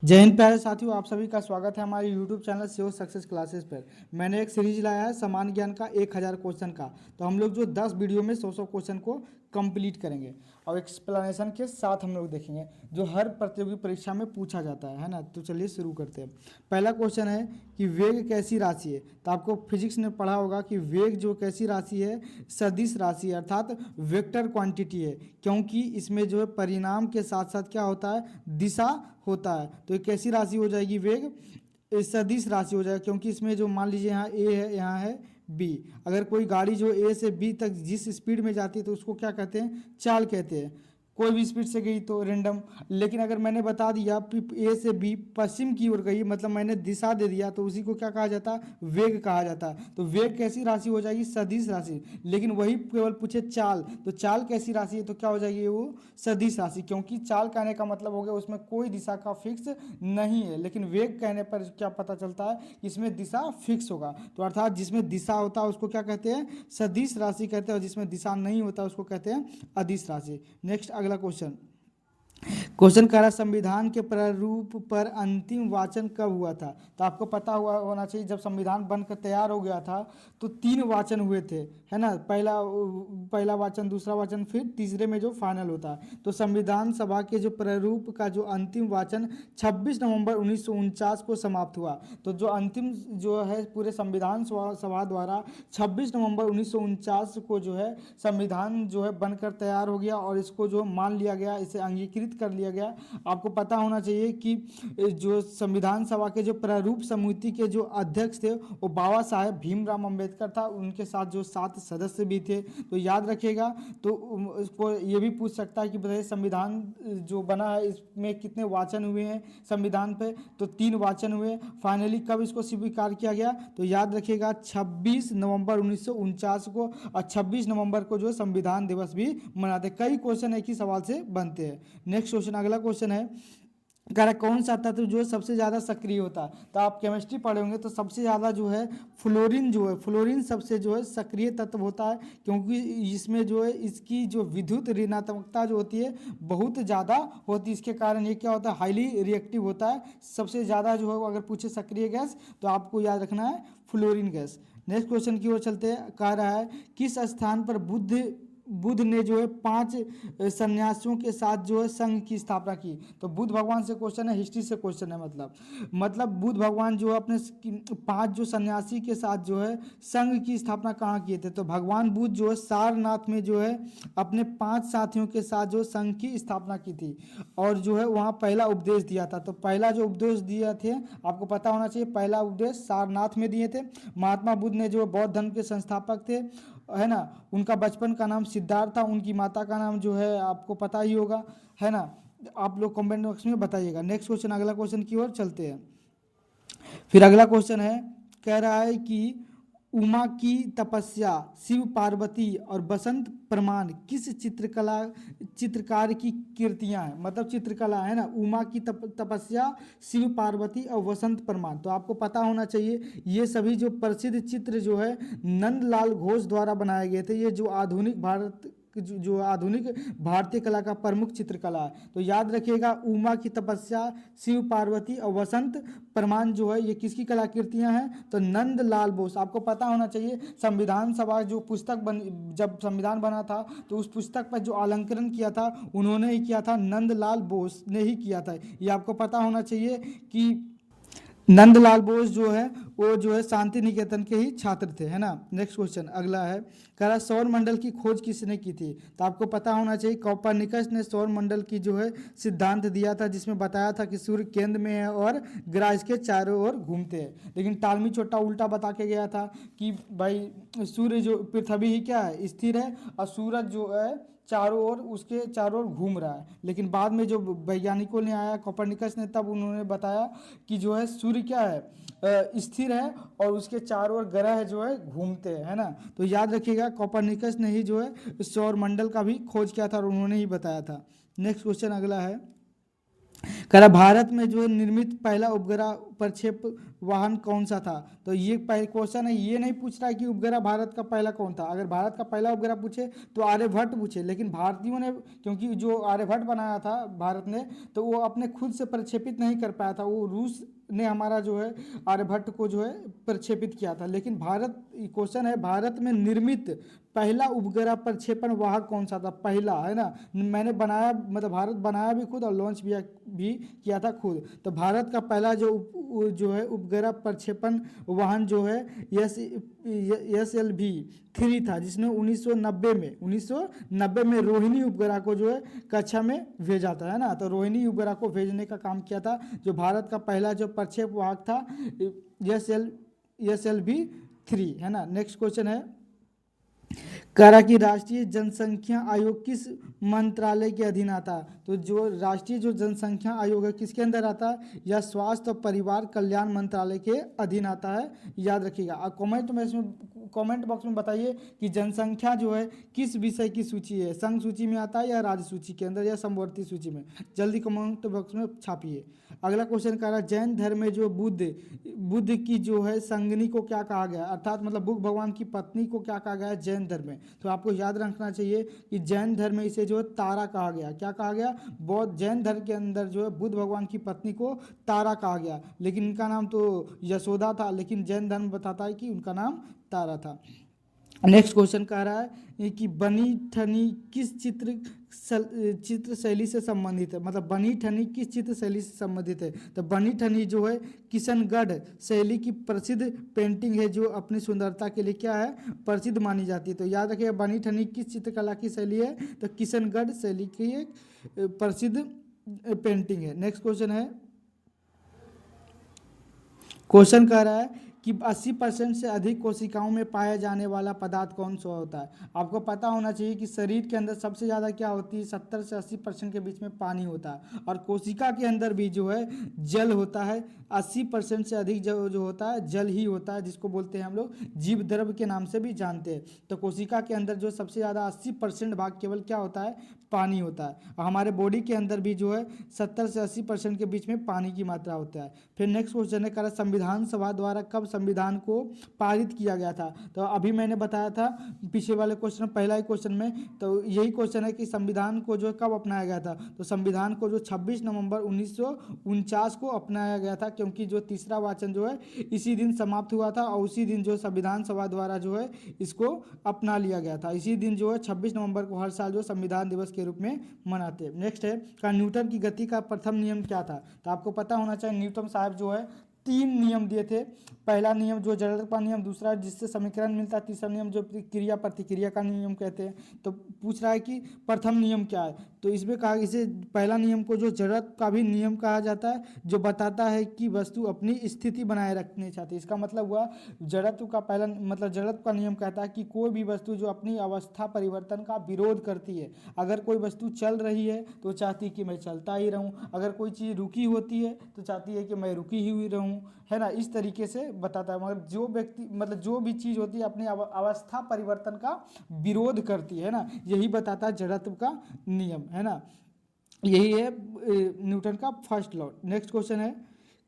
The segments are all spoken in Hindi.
जय हिंद प्यारे साथियों, आप सभी का स्वागत है हमारे YouTube channel save success classes पर। मैंने एक सीरीज लाया है सामान्य ज्ञान का 1000 क्वेश्चन का। तो हम लोग जो 10 वीडियो में 100 क्वेश्चन को कंप्लीट करेंगे और एक्सप्लेनेशन के साथ हम लोग देखेंगे जो हर प्रतियोगी परीक्षा में पूछा जाता है ना। तो चलिए शुरू करते हैं। पहला क्वेश्चन है कि वेग कैसी राशि है। तो आपको फिजिक्स ने पढ़ा होगा कि वेग जो कैसी राशि है, सदिश राशि अर्थात वेक्टर क्वांटिटी है, क्योंकि इसमें जो है परिणाम के साथ साथ क्या होता है, दिशा होता है। तो ये कैसी राशि हो जाएगी, वेग सदिश राशि हो जाएगा, क्योंकि इसमें जो मान लीजिए यहाँ ए है, यहाँ है बी। अगर कोई गाड़ी जो ए से बी तक जिस स्पीड में जाती है तो उसको क्या कहते हैं, चाल कहते हैं। कोई भी स्पीड से गई तो रेंडम। लेकिन अगर मैंने बता दिया ए से बी पश्चिम की ओर गई, मतलब मैंने दिशा दे दिया, तो उसी को क्या कहा जाता है, वेग कहा जाता है। तो वेग कैसी राशि हो जाएगी, सदिश राशि। लेकिन वही केवल पूछे चाल, तो चाल कैसी राशि है, तो क्या हो जाएगी वो सदिश राशि, क्योंकि चाल कहने का मतलब हो गया उसमें कोई दिशा का फिक्स नहीं है। लेकिन वेग कहने पर क्या पता चलता है कि इसमें दिशा फिक्स होगा। तो अर्थात जिसमें दिशा होता है उसको क्या कहते हैं, सदिश राशि कहते हैं, और जिसमें दिशा नहीं होता उसको कहते हैं अदिश राशि। नेक्स्ट अगला क्वेश्चन। क्वेश्चन कह रहा संविधान के प्रारूप पर अंतिम वाचन कब हुआ था। तो आपको पता हुआ होना चाहिए जब संविधान बनकर तैयार हो गया था तो 3 वाचन हुए थे, है ना। पहला वाचन, दूसरा वाचन, फिर तीसरे में जो फाइनल होता है। तो संविधान सभा के जो प्रारूप का जो अंतिम वाचन 26 नवंबर 1949 को समाप्त हुआ। तो जो अंतिम जो है पूरे संविधान सभा द्वारा 26 नवंबर 1949 को जो है संविधान जो है बनकर तैयार हो गया और इसको जो मान लिया गया, इसे अंगीकृत कर लिया गया। आपको पता होना चाहिए कि जो संविधान सभा के जो प्रारूप समिति के जो अध्यक्ष थे वो बाबा साहेब भीमराव अंबेडकर था, उनके साथ जो 7 सदस्य भी थे। तो याद रखिएगा। तो उसको ये भी पूछ सकता है कि बताइए संविधान जो बना है इसमें कितने वाचन हुए हैं संविधान पे। तो 3 वाचन हुए। फाइनली कब इसको स्वीकार किया गया, तो याद रखिएगा 26 नवंबर 1949 को। और 26 नवंबर को जो संविधान दिवस भी मनाते। कई क्वेश्चन एक ही सवाल से बनते हैं। नेक्स्ट क्वेश्चन, अगला क्वेश्चन है, कह रहा कौन सा तत्व जो है सबसे ज़्यादा सक्रिय होता है। तो आप केमिस्ट्री पढ़े होंगे तो सबसे ज़्यादा जो है फ्लोरीन, जो है फ्लोरीन सबसे जो है सक्रिय तत्व होता है, क्योंकि इसमें जो है इसकी जो विद्युत ऋणात्मकता जो होती है बहुत ज़्यादा होती है। इसके कारण ये क्या होता है, हाईली रिएक्टिव होता है। सबसे ज़्यादा जो है अगर पूछे सक्रिय गैस तो आपको याद रखना है फ्लोरीन गैस। नेक्स्ट क्वेश्चन की ओर चलते हैं। कह रहा है किस स्थान पर बुद्ध ने जो है 5 सन्यासियों के साथ जो है संघ की स्थापना की। तो बुद्ध भगवान से क्वेश्चन है, हिस्ट्री से क्वेश्चन है। मतलब बुद्ध भगवान जो है अपने 5 जो सन्यासी के साथ जो है संघ की स्थापना कहाँ किए थे। तो भगवान बुद्ध जो है सारनाथ में जो है अपने 5 साथियों के साथ जो संघ की स्थापना की थी और जो है वहाँ पहला उपदेश दिया था। तो पहला जो उपदेश दिए थे आपको पता होना चाहिए, पहला उपदेश सारनाथ में दिए थे। महात्मा बुद्ध ने जो बौद्ध धर्म के संस्थापक थे, है ना। उनका बचपन का नाम सिद्धार्थ था, उनकी माता का नाम जो है आपको पता ही होगा, है ना। आप लोग कमेंट बॉक्स में बताइएगा। नेक्स्ट क्वेश्चन, अगला क्वेश्चन की ओर चलते हैं। फिर अगला क्वेश्चन है, कह रहा है कि उमा की तपस्या, शिव पार्वती और बसंत प्रमाण किस चित्रकार की कृतियां हैं। मतलब चित्रकला, है ना। उमा की तपस्या, शिव पार्वती और वसंत प्रमाण। तो आपको पता होना चाहिए ये सभी जो प्रसिद्ध चित्र जो है नंदलाल घोष द्वारा बनाए गए थे। ये जो आधुनिक जो आधुनिक भारतीय कला का प्रमुख चित्रकला है। तो याद रखिएगा उमा की तपस्या, शिव पार्वती और वसंत प्रमाण जो है ये किसकी कलाकृतियां हैं, तो नंदलाल बोस। आपको पता होना चाहिए संविधान सभा जो जब संविधान बना था तो उस पुस्तक पर जो अलंकरण किया था उन्होंने ही किया था, नंदलाल बोस ने ही किया था। ये आपको पता होना चाहिए कि नंदलाल बोस जो है वो जो है शांति निकेतन के ही छात्र थे, है ना। नेक्स्ट क्वेश्चन अगला है, कह रहा सौर मंडल की खोज किसने की थी। तो आपको पता होना चाहिए कोपरनिकस ने सौर मंडल की जो है सिद्धांत दिया था, जिसमें बताया था कि सूर्य केंद्र में है और ग्रह इसके चारों ओर घूमते हैं। लेकिन टालमी चोट्टा उल्टा बता के गया था कि भाई सूर्य जो पृथ्वी ही क्या है, स्थिर है, और सूरज जो है चारों ओर उसके चारों ओर घूम रहा है। लेकिन बाद में जो वैज्ञानिकों ने आया कोपरनिकस ने, तब उन्होंने बताया कि जो है सूर्य क्या है, स्थिर है और उसके चारों ओर ग्रह जो है घूमते हैं, है ना। तो याद रखिएगा कोपरनिकस ने ही जो है सौर मंडल का भी खोज किया था और उन्होंने ही बताया था। नेक्स्ट क्वेश्चन अगला है, कह रहा भारत में जो है निर्मित पहला उपग्रह प्रक्षेप वाहन कौन सा था? तो ये पहले क्वेश्चन है, ये नहीं पूछ रहा है कि उपग्रह भारत का पहला कौन था। अगर भारत का पहला उपग्रह पूछे तो आर्यभट्ट पूछे, लेकिन भारतीयों ने, क्योंकि जो आर्यभट्ट बनाया था भारत ने, तो वो अपने खुद से प्रक्षेपित नहीं कर पाया था, वो रूस ने हमारा जो है आर्यभट्ट को जो है प्रक्षेपित किया था। लेकिन भारत, क्वेश्चन है भारत में निर्मित पहला उपग्रह प्रक्षेपण वाहक कौन सा था? पहला, है ना, मैंने बनाया, मतलब भारत बनाया भी खुद और लॉन्च भी किया था खुद। तो भारत का पहला जो जो है उपग्रह प्रक्षेपण वाहन जो है SLV-3 था, जिसने 1990 में रोहिणी उपग्रह को जो है कक्षा में भेजा था, है ना। तो रोहिणी उपग्रह को भेजने का काम किया था, जो भारत का पहला जो प्रक्षेप वाहक था SLV-3, है ना। नेक्स्ट क्वेश्चन है, कह रहा कि राष्ट्रीय जनसंख्या आयोग किस मंत्रालय के अधीन आता है? तो जो राष्ट्रीय जो जनसंख्या आयोग है किसके अंदर आता है? या स्वास्थ्य और परिवार कल्याण मंत्रालय के अधीन आता है, याद रखिएगा। आप कमेंट बॉक्स में बताइए कि जनसंख्या जो है किस विषय की सूची है, संघ सूची में आता है या राज्य सूची के अंदर या समवर्ती सूची में? जल्दी कमेंट बॉक्स में छापिए। अगला क्वेश्चन कह रहा है, जैन धर्म में जो बुद्ध की जो है संगनी को क्या कहा गया, अर्थात मतलब बुद्ध भगवान की पत्नी को क्या कहा गया है जैन धर्म में? तो आपको याद रखना चाहिए कि जैन धर्म में इसे जो है तारा कहा गया। क्या कहा गया? बौद्ध जैन धर्म के अंदर जो है बुद्ध भगवान की पत्नी को तारा कहा गया, लेकिन इनका नाम तो यशोदा था, लेकिन जैन धर्म बताता है कि उनका नाम तारा था। नेक्स्ट क्वेश्चन कह रहा है कि बनी ठनी किस चित्र शैली से संबंधित है, मतलब बनी ठनी किस चित्र शैली से संबंधित है? तो बनी ठनी जो है किशनगढ़ शैली की प्रसिद्ध पेंटिंग है, जो अपनी सुंदरता के लिए क्या है, प्रसिद्ध मानी जाती है। तो याद रखिए बनी ठनी किस चित्रकला की शैली है? तो किशनगढ़ शैली की एक प्रसिद्ध पेंटिंग है। नेक्स्ट क्वेश्चन है, क्वेश्चन कह रहा है कि 80% से अधिक कोशिकाओं में पाया जाने वाला पदार्थ कौन सा होता है? आपको पता होना चाहिए कि शरीर के अंदर सबसे ज़्यादा क्या होती है, 70 से 80% के बीच में पानी होता है, और कोशिका के अंदर भी जो है जल होता है। 80% से अधिक जो होता है जल ही होता है, जिसको बोलते हैं हम लोग जीव द्रव्य के नाम से भी जानते हैं। तो कोशिका के अंदर जो सबसे ज़्यादा 80% भाग केवल क्या होता है, पानी होता है। और हमारे बॉडी के अंदर भी जो है 70 से 80% के बीच में पानी की मात्रा होता है। फिर नेक्स्ट क्वेश्चन है, कह संविधान सभा द्वारा कब संविधान को पारित किया गया था? तो अभी मैंने बताया था पिछले वाले क्वेश्चन, पहला ही क्वेश्चन में, तो यही क्वेश्चन है कि संविधान को जो कब अपनाया गया था? तो संविधान को जो 26 नवंबर 1949 को अपनाया गया था, क्योंकि जो तीसरा वाचन जो है इसी दिन समाप्त हुआ था, और उसी दिन जो संविधान सभा द्वारा जो है इसको अपना लिया गया था। इसी दिन जो है 26 नवंबर को हर साल जो संविधान दिवस के रूप में मनाते हैं। नेक्स्ट है, का न्यूटन की गति का प्रथम नियम क्या था? तो आपको पता होना चाहिए न्यूटन साहब जो है 3 नियम दिए थे। पहला नियम जो जड़त्व का नियम, दूसरा जिससे समीकरण मिलता है, तीसरा नियम जो क्रिया प्रतिक्रिया का नियम कहते हैं। तो पूछ रहा है कि प्रथम नियम क्या है? तो इसमें कहा, इसे पहला नियम को जो जड़त्व का भी नियम कहा जाता है, जो बताता है कि वस्तु अपनी स्थिति बनाए रखनी चाहती है। इसका मतलब हुआ जड़त्व का पहला मतलब जड़त्व का नियम कहता है कि कोई भी वस्तु जो अपनी अवस्था परिवर्तन का विरोध करती है, अगर कोई वस्तु चल रही है तो चाहती है कि मैं चलता ही रहूं, अगर कोई चीज़ रुकी होती है तो चाहती है कि मैं रुकी ही हुई रहूं, है ना। इस तरीके से बताता है। मगर जो व्यक्ति मतलब जो भी चीज़ होती है अपनी अवस्था परिवर्तन का विरोध करती है ना, यही बताता है जड़त्व का नियम, है ना। यही है न्यूटन का फर्स्ट लॉ। नेक्स्ट क्वेश्चन है,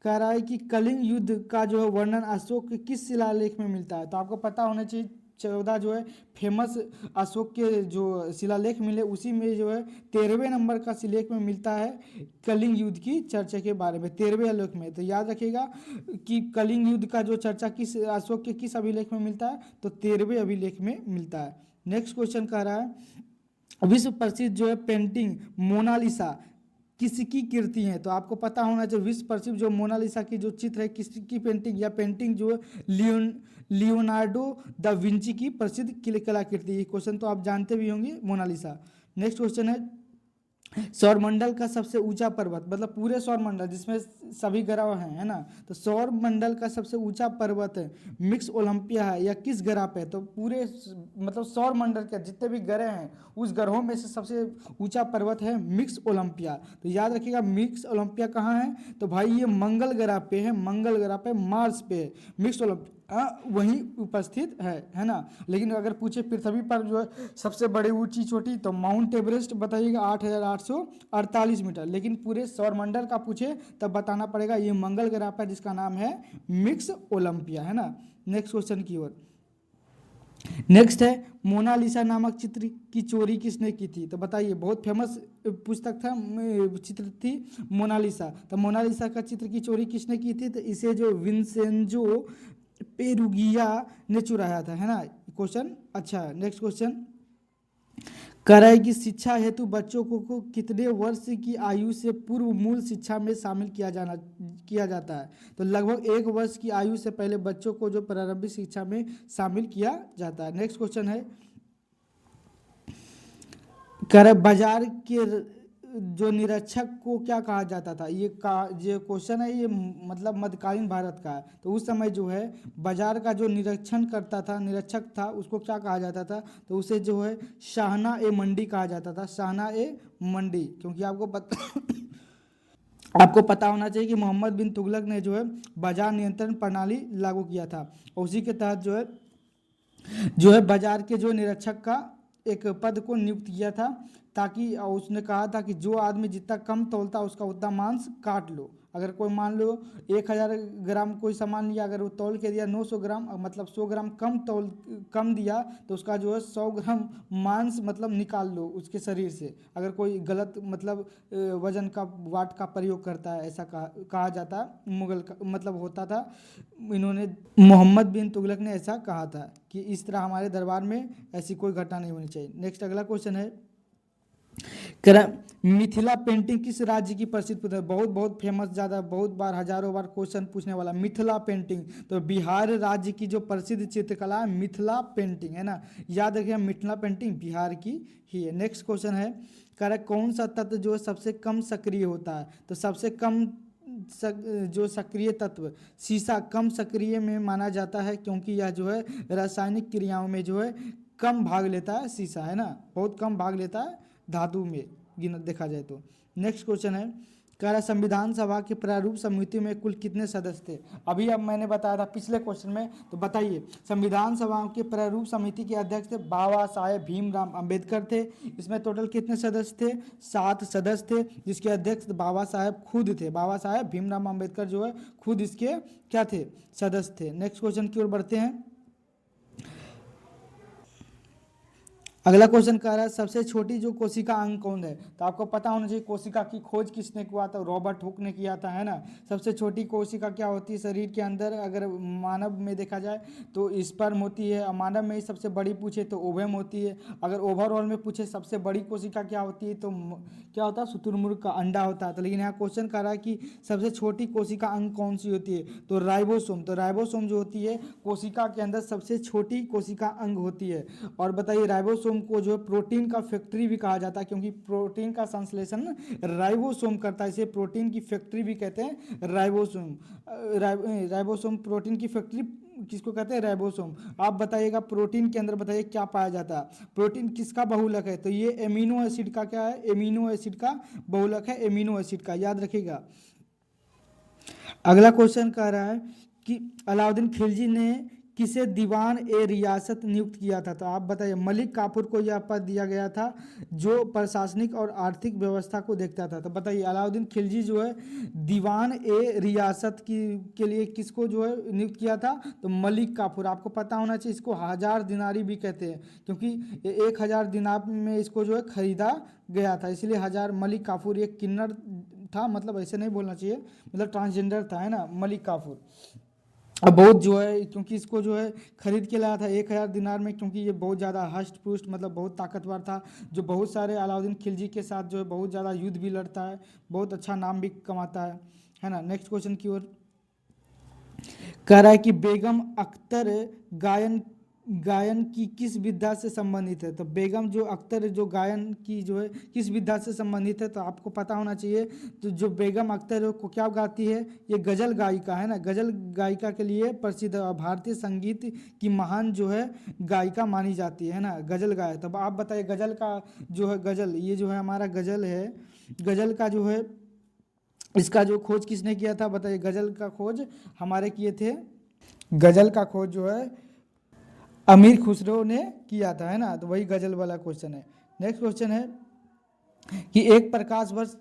कह रहा है कि कलिंग युद्ध का जो है वर्णन अशोक के किस शिलालेख में मिलता है? तो आपको पता होना चाहिए 14 जो है फेमस अशोक के जो शिलालेख मिले, उसी में जो है 13वें नंबर का शिलालेख में मिलता है कलिंग युद्ध की चर्चा के बारे में, 13वें अभिलेख में। तो याद रखिएगा कि कलिंग युद्ध का जो चर्चा किस अशोक के किस अभिलेख में मिलता है? तो 13वें अभिलेख में मिलता है। नेक्स्ट क्वेश्चन कह रहा है, विश्व प्रसिद्ध जो है पेंटिंग मोनालिसा किसकी कृति है? तो आपको पता होना चाहिए विश्व प्रसिद्ध जो मोनालिसा की जो चित्र है किसकी पेंटिंग, या पेंटिंग जो लियोनार्डो द विंची की प्रसिद्ध कलाकृति। ये क्वेश्चन तो आप जानते भी होंगे, मोनालिसा। नेक्स्ट क्वेश्चन है, सौरमंडल का सबसे ऊंचा पर्वत, मतलब पूरे सौरमंडल जिसमें सभी ग्रह हैं, है ना, तो सौरमंडल का सबसे ऊंचा पर्वत है मिक्स ओलंपिया है, या किस ग्रह पे? तो पूरे मतलब सौरमंडल के जितने भी ग्रह हैं उस ग्रहों में से सबसे ऊंचा पर्वत है मिक्स ओलंपिया। तो याद रखिएगा मिक्स ओलंपिया कहाँ है? तो भाई ये मंगल ग्रह पे है, मंगल ग्रह पे, मार्स पे है मिक्स ओलंपिया। वहीं उपस्थित है ना। लेकिन अगर पूछे पृथ्वी पर जो है सबसे बड़ी ऊंची चोटी, तो माउंट एवरेस्ट बताइएगा 8,848 मीटर। लेकिन पूरे सौरमंडल का पूछे तब बताना पड़ेगा ये मंगल ग्रह पर जिसका नाम है मिक्स ओलंपिया, है ना। नेक्स्ट क्वेश्चन की ओर। नेक्स्ट है मोनालिसा नामक चित्र की चोरी किसने की थी, तो बताइए। बहुत फेमस पुस्तक था, चित्र थी मोनालिसा। तो मोनालिसा का चित्र की चोरी किसने की थी, तो इसे जो विंसेंजो पेरुगिया ने चुराया था, है ना। क्वेश्चन अच्छा है। नेक्स्ट क्वेश्चन कह रहा है कि शिक्षा हेतु बच्चों को कितने वर्ष की आयु से पूर्व मूल शिक्षा में शामिल किया जाता है, तो लगभग 1 वर्ष की आयु से पहले बच्चों को जो प्रारंभिक शिक्षा में शामिल किया जाता है। नेक्स्ट क्वेश्चन है कह रहा है बाजार के जो निरीक्षक को क्या कहा जाता था, जो क्वेश्चन है ये मतलब मध्यकालीन भारत का है। तो उस समय जो है बाजार का जो निरीक्षण करता था, निरीक्षक था, उसको क्या कहा जाता था, तो उसे जो है शाहना ए मंडी कहा जाता था, शाहना ए मंडी। क्योंकि आपको पता होना चाहिए कि मोहम्मद बिन तुगलक ने जो है बाजार नियंत्रण प्रणाली लागू किया था, और उसी के तहत जो है बाजार के जो निरीक्षक का एक पद को नियुक्त किया था, ताकि उसने कहा था कि जो आदमी जितना कम तौलता उसका उतना मांस काट लो। अगर कोई मान लो 1,000 ग्राम कोई सामान लिया, अगर वो तौल के दिया 900 ग्राम, मतलब 100 ग्राम कम दिया, तो उसका जो है 100 ग्राम मांस मतलब निकाल लो उसके शरीर से। अगर कोई गलत मतलब वजन का वाट का प्रयोग करता है, ऐसा कहा जाता है। मुगल का मतलब होता था, इन्होंने मोहम्मद बिन तुगलक ने ऐसा कहा था कि इस तरह हमारे दरबार में ऐसी कोई घटना नहीं होनी चाहिए। नेक्स्ट अगला क्वेश्चन है कह रहा मिथिला पेंटिंग किस राज्य की प्रसिद्ध पुस्तक है। बहुत बहुत फेमस, ज़्यादा बहुत बार हजारों बार क्वेश्चन पूछने वाला मिथिला पेंटिंग, तो बिहार राज्य की जो प्रसिद्ध चित्रकला है मिथिला पेंटिंग, है ना। याद रखिए मिथिला पेंटिंग बिहार की ही है। नेक्स्ट क्वेश्चन है कह रहा कौन सा तत्व जो है सबसे कम सक्रिय होता है, तो सबसे कम जो सक्रिय तत्व सीसा कम सक्रिय में माना जाता है, क्योंकि यह जो है रासायनिक क्रियाओं में जो है कम भाग लेता है सीसा, है ना। बहुत कम भाग लेता है धातु में देखा जाए तो। नेक्स्ट क्वेश्चन है कह रहा संविधान सभा के प्रारूप समिति में कुल कितने सदस्य थे। अभी अब मैंने बताया था पिछले क्वेश्चन में, तो बताइए। संविधान सभा के प्रारूप समिति के अध्यक्ष थे बाबा साहेब भीमराव अंबेडकर थे। इसमें टोटल कितने सदस्य थे, 7 सदस्य थे, जिसके अध्यक्ष बाबा साहेब खुद थे। बाबा साहेब भीमराव अंबेडकर जो है खुद इसके क्या थे, सदस्य थे। नेक्स्ट क्वेश्चन की ओर बढ़ते हैं। अगला क्वेश्चन कह रहा है सबसे छोटी जो कोशिका अंग कौन है, तो आपको पता होना चाहिए कोशिका की खोज किसने किया था, रॉबर्ट हुक ने किया था, है ना। सबसे छोटी कोशिका क्या होती है शरीर के अंदर, अगर मानव में देखा जाए तो स्पर्म होती है। मानव में ही सबसे बड़ी पूछे तो ओवम होती है। अगर ओवरऑल में पूछे सबसे बड़ी कोशिका क्या होती है, तो क्या होता है शुतुरमुर्ग का अंडा होता है। तो लेकिन यहाँ क्वेश्चन कर रहा है कि सबसे छोटी कोशिका अंग कौन सी होती है, तो राइबोसोम। तो राइबोसोम जो होती है कोशिका के अंदर सबसे छोटी कोशिका अंग होती है। और बताइए राइबोसोम को जो है प्रोटीन का फैक्ट्री भी कहा जाता है, क्योंकि प्रोटीन का संश्लेषण राइबोसोम करता है, इसे प्रोटीन की फैक्ट्री भी कहते हैं राइबोसोम। राइबोसोम प्रोटीन की फैक्ट्री किसको कहते हैं, राइबोसोम। आप बताइएगा प्रोटीन के अंदर बताइए क्या पाया जाता है, प्रोटीन किसका बहुलक है, तो ये एमिनो एसिड का क्या है, एमिनो एसिड का बहुलक है, एमिनो एसिड का, याद रखिएगा। अगला क्वेश्चन कह रहा है कि अलाउद्दीन खिलजी ने किसे दीवान ए रियासत नियुक्त किया था, तो आप बताइए। मलिक काफूर को यह पद दिया गया था जो प्रशासनिक और आर्थिक व्यवस्था को देखता था। तो बताइए अलाउद्दीन खिलजी जो है दीवान ए रियासत के लिए किसको जो है नियुक्त किया था, तो मलिक काफूर। आपको पता होना चाहिए इसको 1000 दिनारी भी कहते हैं, क्योंकि 1000 दिनार में इसको जो है खरीदा गया था, इसलिए 1000। मलिक काफूर एक किन्नर था, मतलब ऐसे नहीं बोलना चाहिए, मतलब ट्रांसजेंडर था, है ना, मलिक काफूर। अब बहुत जो है क्योंकि इसको जो है खरीद के लाया था 1000 दिनार में, क्योंकि ये बहुत ज़्यादा हष्ट पुष्ट मतलब बहुत ताकतवर था, जो बहुत सारे अलाउद्दीन खिलजी के साथ जो है बहुत ज़्यादा युद्ध भी लड़ता है, बहुत अच्छा नाम भी कमाता है ना। नेक्स्ट क्वेश्चन की ओर कह रहा है कि बेगम अख्तर गायन गायन की किस विधा से संबंधित है, तो बेगम जो अख्तर जो गायन की जो है किस विधा से संबंधित है, तो आपको पता होना चाहिए। तो जो बेगम अख्तर है को क्या गाती है, ये गज़ल गायिका है ना, गज़ल गायिका के लिए प्रसिद्ध है और भारतीय संगीत की महान जो है गायिका मानी जाती है ना, गज़ल गाय। तब आप बताइए गज़ल का जो है गज़ल, ये जो है हमारा गज़ल है, गज़ल का जो है इसका जो खोज किसने किया था, बताइए। गज़ल का खोज हमारे किए थे गजल का खोज जो है अमीर खुसरो ने किया था, है ना, तो वही गजल वाला क्वेश्चन है। नेक्स्ट क्वेश्चन है कि एक प्रकाश वर्ष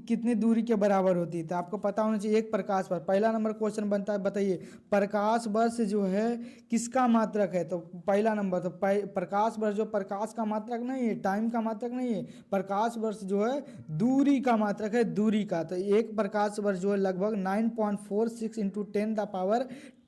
कितनी दूरी के बराबर होती है, तो आपको पता होना चाहिए एक प्रकाश वर्ष। पहला नंबर क्वेश्चन बनता है, बताइए प्रकाश वर्ष जो है किसका मात्रक है, तो पहला नंबर तो प्रकाश वर्ष जो प्रकाश का मात्रक नहीं है, टाइम का मात्रक नहीं है, प्रकाश वर्ष जो है दूरी का मात्रक है, दूरी का। तो एक प्रकाश वर्ष जो है लगभग 9.46 इंटू 10 ×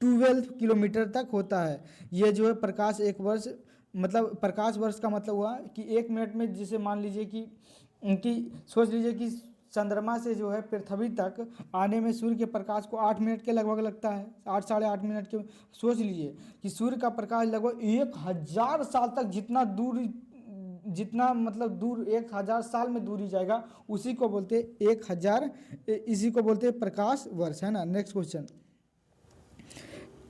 12 किलोमीटर तक होता है। ये जो है प्रकाश एक वर्ष, मतलब प्रकाश वर्ष का मतलब हुआ कि 1 मिनट में, जिसे मान लीजिए कि सोच लीजिए कि चंद्रमा से जो है पृथ्वी तक आने में सूर्य के प्रकाश को 8 मिनट के लगभग लगता है, 8 साढ़े 8 मिनट के। सोच लीजिए कि सूर्य का प्रकाश लगभग 1000 साल तक जितना दूर, जितना मतलब दूर 1000 साल में दूरी जाएगा, उसी को बोलते हैं 1000, इसी को बोलते हैं प्रकाश वर्ष, है ना। नेक्स्ट क्वेश्चन,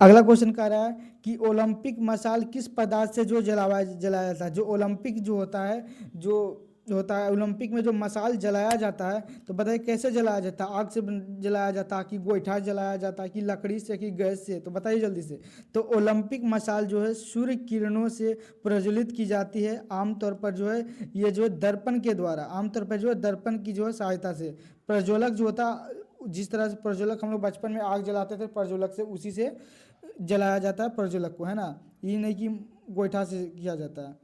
अगला क्वेश्चन कह रहा है कि ओलंपिक मशाल किस पदार्थ से जो जलाया जाता है। जो ओलंपिक जो होता है ओलंपिक में जो मशाल जलाया जाता है, तो बताइए कैसे जलाया जाता है। आग से जलाया जाता है कि गोईठा जलाया जाता है कि लकड़ी से कि गैस से, तो बताइए जल्दी से। तो ओलंपिक मशाल जो है सूर्य किरणों से प्रज्वलित की जाती है, आमतौर पर जो है ये जो है दर्पण के द्वारा, आमतौर पर जो है दर्पण की जो है सहायता से। प्रज्वलक जो होता, जिस तरह से प्रज्वलक हम लोग बचपन में आग जलाते थे प्रज्वलक से, उसी से जलाया जाता है प्रज्वलक को, है ना। ये नहीं कि गोईठा से किया जाता है।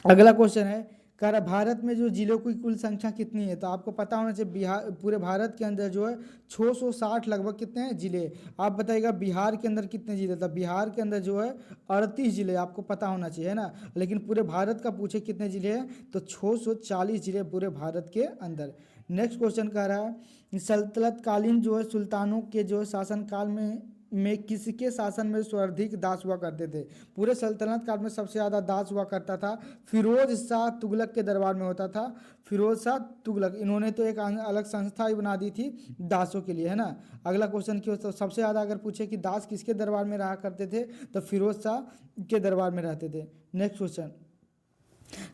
अगला क्वेश्चन है, कह रहा भारत में जो जिलों की कुल संख्या कितनी है, तो आपको पता होना चाहिए बिहार, पूरे भारत के अंदर जो है 660 लगभग कितने हैं जिले। आप बताइएगा बिहार के अंदर कितने जिले, था बिहार के अंदर जो है 38 जिले, आपको पता होना चाहिए, है ना। लेकिन पूरे भारत का पूछे कितने जिले हैं, तो 640 जिले पूरे भारत के अंदर। नेक्स्ट क्वेश्चन कह रहा है सल्तनत कालीन जो है सुल्तानों के जो शासनकाल में किसके शासन में सर्वाधिक दास हुआ करते थे। पूरे सल्तनत काल में सबसे ज़्यादा दास हुआ करता था फिरोज शाह तुगलक के दरबार में होता था। फिरोज शाह तुगलक, इन्होंने तो एक अलग संस्था ही बना दी थी दासों के लिए, है ना। अगला क्वेश्चन क्यों, तो सबसे ज़्यादा अगर पूछे कि दास किसके दरबार में रहा करते थे, तो फिरोज शाह के दरबार में रहते थे। नेक्स्ट क्वेश्चन,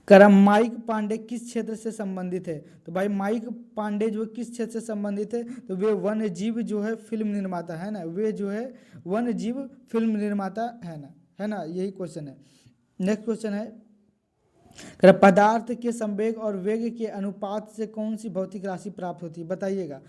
करम माइक पांडे किस क्षेत्र से संबंधित है, तो भाई माइक पांडे जो किस क्षेत्र से संबंधित है, तो वे वन्य जीव जो है फिल्म निर्माता, है ना, वे जो है वन्य जीव फिल्म निर्माता है ना, है ना, यही क्वेश्चन है। नेक्स्ट क्वेश्चन है, पदार्थ के संवेग और वेग के अनुपात से कौन सी भौतिक राशि प्राप्त होती है, बताइएगा।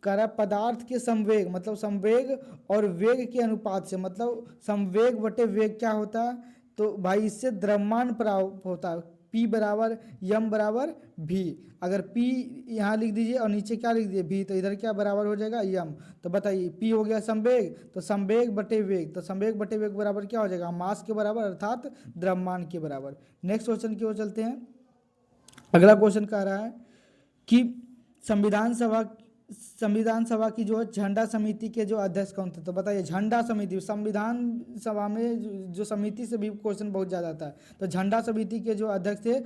कह पदार्थ के संवेग, मतलब संवेग और वेग के अनुपात से, मतलब संवेग बटे वेग क्या होता है, तो भाई इससे द्रव्यमान प्राप्त होता है। P बराबर यम बराबर भी, अगर P यहाँ लिख दीजिए और नीचे क्या लिख दीजिए भी, तो इधर क्या बराबर हो जाएगा यम। तो बताइए P हो गया संवेग, तो संवेग बटे वेग, तो संवेग बटे वेग बराबर क्या हो जाएगा, मास के बराबर अर्थात द्रव्यमान के बराबर। नेक्स्ट क्वेश्चन की ओर चलते हैं। अगला क्वेश्चन कह रहा है कि संविधान सभा की जो है झंडा समिति के जो अध्यक्ष कौन थे, तो बताइए झंडा समिति, संविधान सभा में जो समिति से भी क्वेश्चन बहुत ज़्यादा आता है, तो झंडा समिति के जो अध्यक्ष थे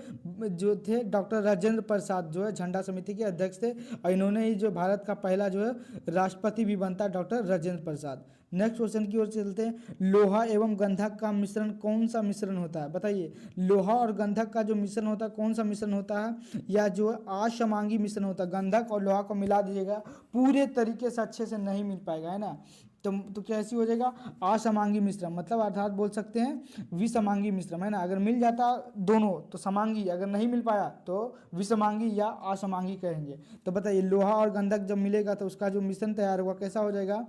जो थे डॉक्टर राजेंद्र प्रसाद जो है झंडा समिति के अध्यक्ष थे, और इन्होंने ही जो भारत का पहला जो है राष्ट्रपति भी बनता doctor Rajendra Prasad. Next question की ओर चलते हैं, लोहा एवं गंधक का मिश्रण कौन सा मिश्रण होता है, बताइए लोहा और गंधक का जो मिश्रण होता है कौन सा मिश्रण होता है, या जो असमांगी मिश्रण होता है। गंधक और लोहा को मिला दीजिएगा पूरे तरीके से अच्छे से नहीं मिल पाएगा, है ना। तो कैसी हो जाएगा असमांगी मिश्रण, मतलब अर्थात बोल सकते हैं विसमांगी मिश्रण, है ना। अगर मिल जाता दोनों तो समांगी, अगर नहीं मिल पाया तो विसमांगी या असमांगी कहेंगे। तो बताइए लोहा और गंधक जब मिलेगा तो उसका जो मिश्रण तैयार होगा कैसा हो जाएगा,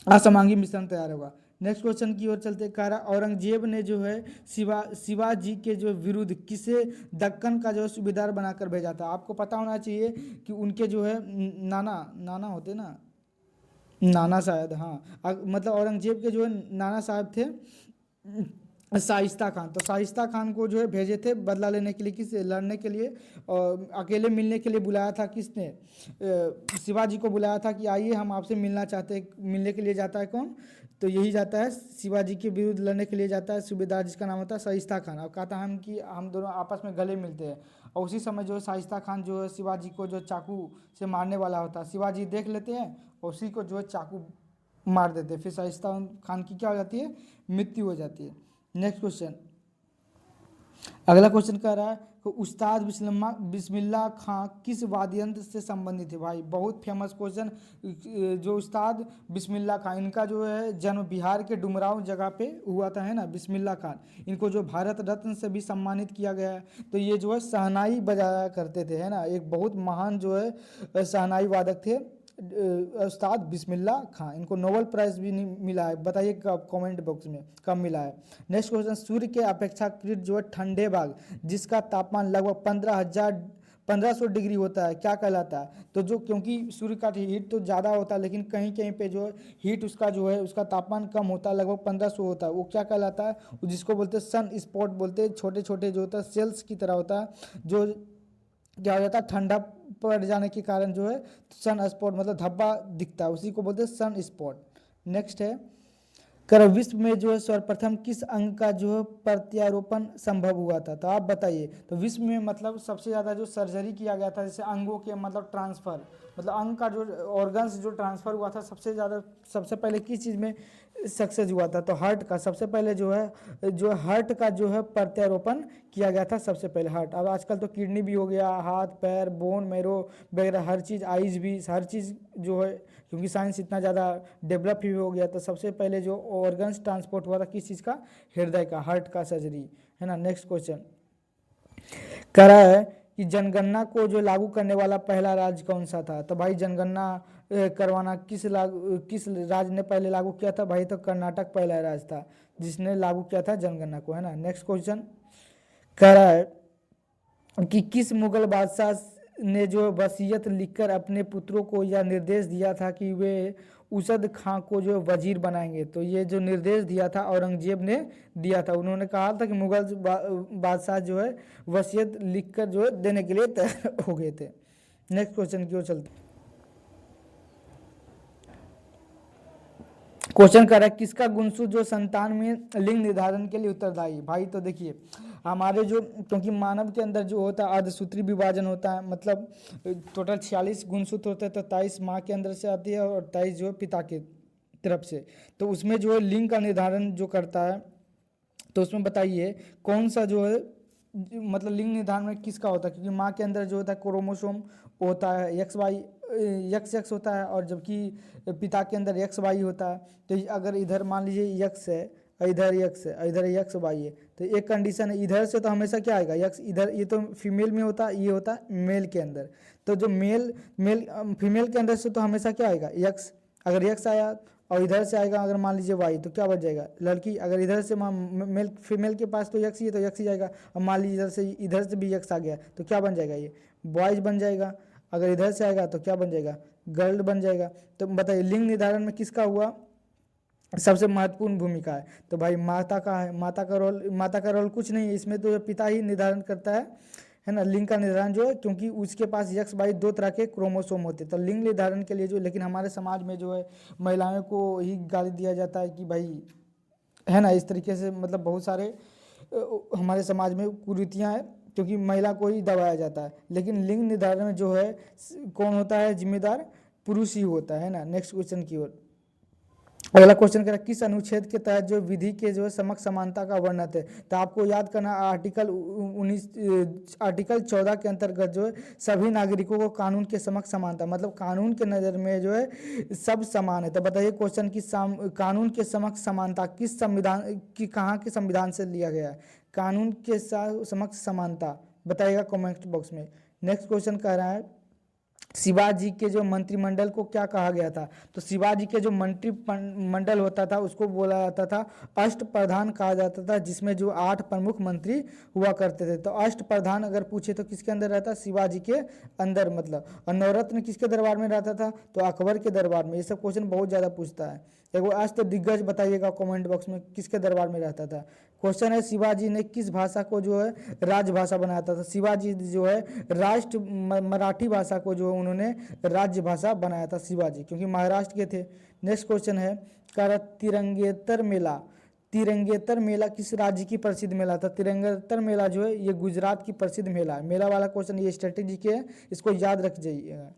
असमांगी मिश्रण तैयार होगा। नेक्स्ट क्वेश्चन की ओर चलते, कह रहा औरंगजेब ने जो है शिवाजी के जो विरुद्ध किसे दक्कन का जो है सूबेदार बनाकर भेजा था। आपको पता होना चाहिए कि उनके जो है नाना नाना होते ना, नाना शायद, हाँ, मतलब औरंगजेब के जो है नाना साहब थे शाइस्ता खान। तो शाइस्ता खान को जो है भेजे थे बदला लेने के लिए, किस लड़ने के लिए, और अकेले मिलने के लिए बुलाया था किसने, शिवाजी को बुलाया था कि आइए हम आपसे मिलना चाहते हैं। मिलने के लिए जाता है कौन, तो यही जाता है शिवाजी के विरुद्ध लड़ने के लिए जाता है सूबेदार जिसका नाम होता है शाइस्ता खान। और कहता है हम कि हम दोनों आपस में गले मिलते हैं, और उसी समय जो है शाइस्ता खान जो है शिवाजी को जो चाकू से मारने वाला होता है, शिवाजी देख लेते हैं और उसी को जो है चाकू मार देते हैं, फिर शाइस्ता खान की क्या हो जाती है मृत्यु हो जाती है। नेक्स्ट क्वेश्चन, अगला क्वेश्चन कह रहा है कि उस्ताद बिस्मिल्लाह खां किस वाद्य यंत्र से संबंधित है। भाई बहुत फेमस क्वेश्चन। जो उस्ताद बिस्मिल्लाह खां, इनका जो है जन्म बिहार के डुमरांव जगह पे हुआ था, है ना, बिस्मिल्लाह खान। इनको जो भारत रत्न से भी सम्मानित किया गया है। तो ये जो है शहनाई बजाया करते थे, है ना, एक बहुत महान जो है शहनाई वादक थे उस्ताद बिस्मिल्लाह खां। इनको नोबेल प्राइज भी मिला है। बताइए कब, कमेंट बॉक्स में कब मिला है। नेक्स्ट क्वेश्चन, सूर्य के अपेक्षाकृत जो है ठंडे भाग जिसका तापमान लगभग 1500 डिग्री होता है, क्या कहलाता है। तो जो, क्योंकि सूर्य का हीट तो ज़्यादा होता है, लेकिन कहीं कहीं पे जो है हीट उसका जो है उसका तापमान कम होता है, लगभग 1500 होता है। वो क्या कहलाता है, जिसको बोलते हैं सन स्पॉट बोलते हैं। छोटे छोटे जो होता है सेल्स की तरह होता है, जो क्या हो जाता है ठंडा पड़ जाने के कारण जो है सन स्पॉट मतलब धब्बा दिखता है, उसी को बोलते हैं सन स्पॉट। नेक्स्ट है, कर विश्व में जो है सर्वप्रथम किस अंग का जो है प्रत्यारोपण संभव हुआ था। तो आप बताइए। तो विश्व में मतलब सबसे ज़्यादा जो सर्जरी किया गया था, जैसे अंगों के मतलब ट्रांसफ़र, मतलब अंग का जो ऑर्गन्स जो ट्रांसफ़र हुआ था, सबसे ज़्यादा सबसे पहले किस चीज़ में सक्सेस हुआ था। तो हार्ट का सबसे पहले जो हार्ट का जो है प्रत्यारोपण किया गया था सबसे पहले, हार्ट। अब आजकल तो किडनी भी हो गया, हाथ पैर बोन मैरो वगैरह हर चीज़, आइज भी, हर चीज़ जो है, क्योंकि साइंस इतना ज़्यादा डेवलप ही हो गया। तो सबसे पहले जो ऑर्गन्स ट्रांसपोर्ट हुआ था किस चीज़ का, हृदय का, हार्ट का सर्जरी, है ना। नेक्स्ट क्वेश्चन कह रहा है कि जनगणना को जो लागू करने वाला पहला राज्य कौन सा था। तो भाई जनगणना करवाना किस राज्य ने पहले लागू किया था। भाई तो कर्नाटक पहला राज्य था जिसने लागू किया था जनगणना को, है ना। नेक्स्ट क्वेश्चन कह रहा है कि किस मुगल बादशाह ने जो वसीयत लिखकर अपने पुत्रों को यह निर्देश दिया था कि वे उसद खां को जो वजीर बनाएंगे। तो ये जो निर्देश दिया था औरंगजेब ने दिया था। उन्होंने कहा था कि मुगल बादशाह जो है वसीयत लिखकर जो है देने के लिए तैयार हो गए थे। नेक्स्ट क्वेश्चन की ओर चलते। क्वेश्चन कर रहा है किसका गुणसूत्र जो संतान में लिंग निर्धारण के लिए उत्तरदायी। भाई तो देखिए हमारे जो, क्योंकि मानव के अंदर जो होता है अर्धसूत्री विभाजन होता है, मतलब टोटल 46 गुणसूत्र होते हैं। तो 23 माँ के अंदर से आती है और 23 जो है पिता के तरफ से। तो उसमें जो है लिंग का निर्धारण जो करता है, तो उसमें बताइए कौन सा जो है मतलब लिंग निर्धारण में किसका होता है। क्योंकि माँ के अंदर जो होता है क्रोमोसोम होता है एक्स वाई, यक्स यक्स होता है, और जबकि पिता के अंदर एक्स वाई होता है। तो अगर इधर मान लीजिए यक्स है, इधर यक्स है, इधर यक्स वाई है, तो एक कंडीशन है इधर से तो हमेशा क्या आएगा यक्स, इधर ये तो फीमेल में होता है, ये होता है मेल के अंदर। तो जो मेल फीमेल के अंदर से तो हमेशा क्या आएगा यक्स। अगर यक्स आया और इधर से आएगा अगर मान लीजिए वाई, तो क्या बच जाएगा लड़की। अगर इधर से मेल फीमेल के पास तो यक्स ही है, तो यक्स ही जाएगा। अब मान लीजिए इधर से भी यक्स आ गया, तो क्या बन जाएगा ये बॉयज बन जाएगा। अगर इधर से आएगा तो क्या बन जाएगा गर्ल बन जाएगा। तो बताइए लिंग निर्धारण में किसका हुआ सबसे महत्वपूर्ण भूमिका है। तो भाई माता का है। माता का रोल कुछ नहीं है इसमें, तो पिता ही निर्धारण करता है ना, लिंग का निर्धारण जो है, क्योंकि उसके पास यक्स वाई दो तरह के क्रोमोसोम होते हैं। तो लिंग निर्धारण के लिए जो, लेकिन हमारे समाज में जो है महिलाओं को ही गाली दिया जाता है कि भाई, है ना, इस तरीके से मतलब बहुत सारे हमारे समाज में कुरीतियाँ हैं, क्योंकि महिला को ही दबाया जाता है। लेकिन लिंग निर्धारण में जो है कौन होता है जिम्मेदार, पुरुष ही होता है ना। नेक्स्ट क्वेश्चन की ओर अगला क्वेश्चन करें किस अनुच्छेद के तहत जो विधि के जो है समक्ष समानता का वर्णन है। तो आपको याद करना आर्टिकल 19 आर्टिकल 14 के अंतर्गत जो है सभी नागरिकों को कानून के समक्ष समानता, मतलब कानून के नज़र में जो है सब समान है। तो बताइए क्वेश्चन की कानून के समक्ष समानता किस संविधान की, कहाँ के संविधान से लिया गया है। कानून के समक्ष समानता बताइएगा कमेंट बॉक्स में। नेक्स्ट क्वेश्चन कह रहा है शिवाजी के जो मंत्रिमंडल को क्या कहा गया था। तो शिवाजी के जो मंत्रिमंडल होता था उसको बोला जाता था अष्ट प्रधान कहा जाता था, जिसमें जो 8 प्रमुख मंत्री हुआ करते थे। तो अष्ट प्रधान अगर पूछे तो किसके अंदर रहता, शिवाजी के अंदर मतलब। और नवरत्न किसके दरबार में रहता था, तो अकबर के दरबार में। ये सब क्वेश्चन बहुत ज़्यादा पूछता है। एगो अष्ट दिग्गज बताइएगा कमेंट बॉक्स में किसके दरबार में रहता था। क्वेश्चन है शिवाजी ने किस भाषा को जो है राजभाषा बनाया था। तो शिवाजी जो है राष्ट्र मराठी भाषा को जो उन्होंने राज्य भाषा बनाया था शिवाजी, क्योंकि महाराष्ट्र के थे। नेक्स्ट क्वेश्चन है तिरंगेतर मेला किस राज्य की प्रसिद्ध मेला था। तिरंगेतर मेला जो है ये गुजरात की प्रसिद्ध मेला है। मेला वाला क्वेश्चन ये स्ट्रेटेजी के है, इसको याद रख जाइएगा।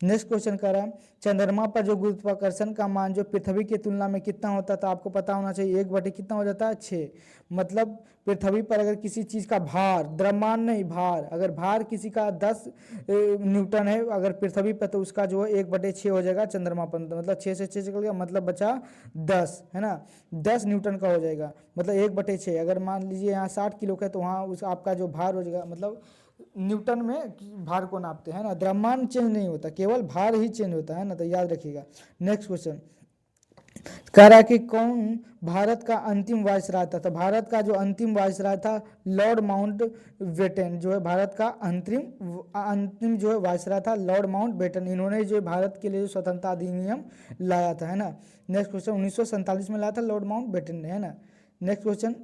नेक्स्ट क्वेश्चन कर रहा है चंद्रमा पर जो गुरुत्वाकर्षण का मान जो पृथ्वी की तुलना में कितना होता था, आपको पता होना चाहिए 1 बटे कितना हो जाता है 6। मतलब पृथ्वी पर अगर किसी चीज़ का भार, द्रव्यमान नहीं भार, अगर भार किसी का 10 न्यूटन है अगर पृथ्वी पर, तो उसका जो है 1/6 हो जाएगा चंद्रमा पर, मतलब 6 से 6 निकल गया, मतलब बचा 10, है ना, 10 न्यूटन का हो जाएगा, मतलब 1/6। अगर मान लीजिए यहाँ 60 किलो का है तो वहाँ उस आपका जो भार हो जाएगा, मतलब न्यूटन में भार को नापते हैं ना, द्रव्यमान चेंज नहीं होता, केवल भार ही चेंज होता है ना, तो याद रखिएगा। नेक्स्ट क्वेश्चन कह रहा है कि कौन भारत का अंतिम वायसराय था, तो भारत का जो अंतिम वायसराय था लॉर्ड माउंट बेटन, जो है भारत का अंतिम जो है वायसराय था लॉर्ड माउंट बेटन। इन्होंने जो भारत के लिए जो स्वतंत्रता अधिनियम लाया था, है ना। नेक्स्ट क्वेश्चन 1947 में लाया था लॉर्ड माउंट बेटन ने, है ना। नेक्स्ट क्वेश्चन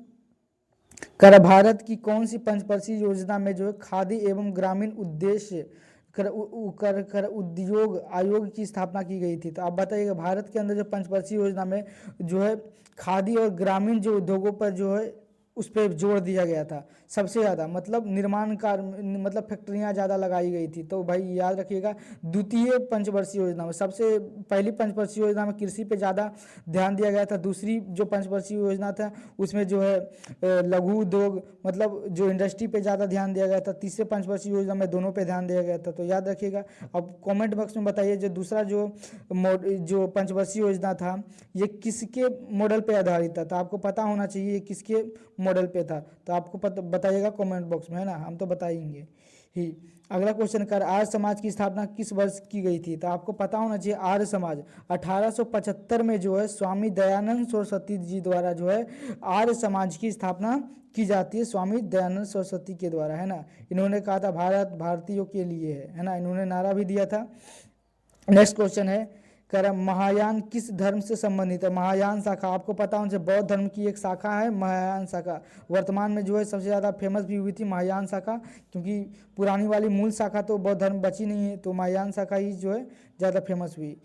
कर भारत की कौन सी पंचवर्षीय योजना में जो है खादी एवं ग्रामीण उद्देश्य कर उद्योग आयोग की स्थापना की गई थी, तो आप बताइएगा भारत के अंदर जो पंचवर्षीय योजना में जो है खादी और ग्रामीण जो उद्योगों पर जो है उस पर जोर दिया गया था सबसे ज़्यादा, मतलब निर्माण कार्य, मतलब फैक्ट्रियाँ ज़्यादा लगाई गई थी। तो भाई याद रखिएगा द्वितीय पंचवर्षीय योजना में, सबसे पहली पंचवर्षीय योजना में कृषि पे ज़्यादा ध्यान दिया गया था, दूसरी जो पंचवर्षीय योजना था उसमें जो है लघु उद्योग, मतलब जो इंडस्ट्री पे ज़्यादा ध्यान दिया गया था, तीसरे पंचवर्षीय योजना में दोनों पे ध्यान दिया गया था। तो याद रखिएगा। अब कमेंट बॉक्स में बताइए जो दूसरा जो पंचवर्षीय योजना था ये किसके मॉडल पे आधारित था, तो आपको पता होना चाहिए ये किसके मॉडल पे था, तो आपको बताइएगा कमेंट बॉक्स में, है ना, हम तो बताएंगे ही। अगला क्वेश्चन कर आर्य समाज की स्थापना किस वर्ष की गई थी, तो आपको पता होना चाहिए आर्य समाज 1875 में जो है स्वामी दयानंद सरस्वती जी द्वारा जो है आर्य समाज की स्थापना की जाती है, स्वामी दयानंद सरस्वती के द्वारा, है ना। इन्होंने कहा था भारत भारतीयों के लिए है ना, इन्होंने नारा भी दिया था। नेक्स्ट क्वेश्चन है कह रहा महायान किस धर्म से संबंधित है, महायान शाखा, आपको पता होना चाहिए बौद्ध धर्म की एक शाखा है महायान शाखा। वर्तमान में जो है सबसे ज़्यादा फेमस भी हुई थी महायान शाखा, क्योंकि पुरानी वाली मूल शाखा तो बौद्ध धर्म बची नहीं है, तो महायान शाखा ही जो है ज़्यादा फेमस हुई,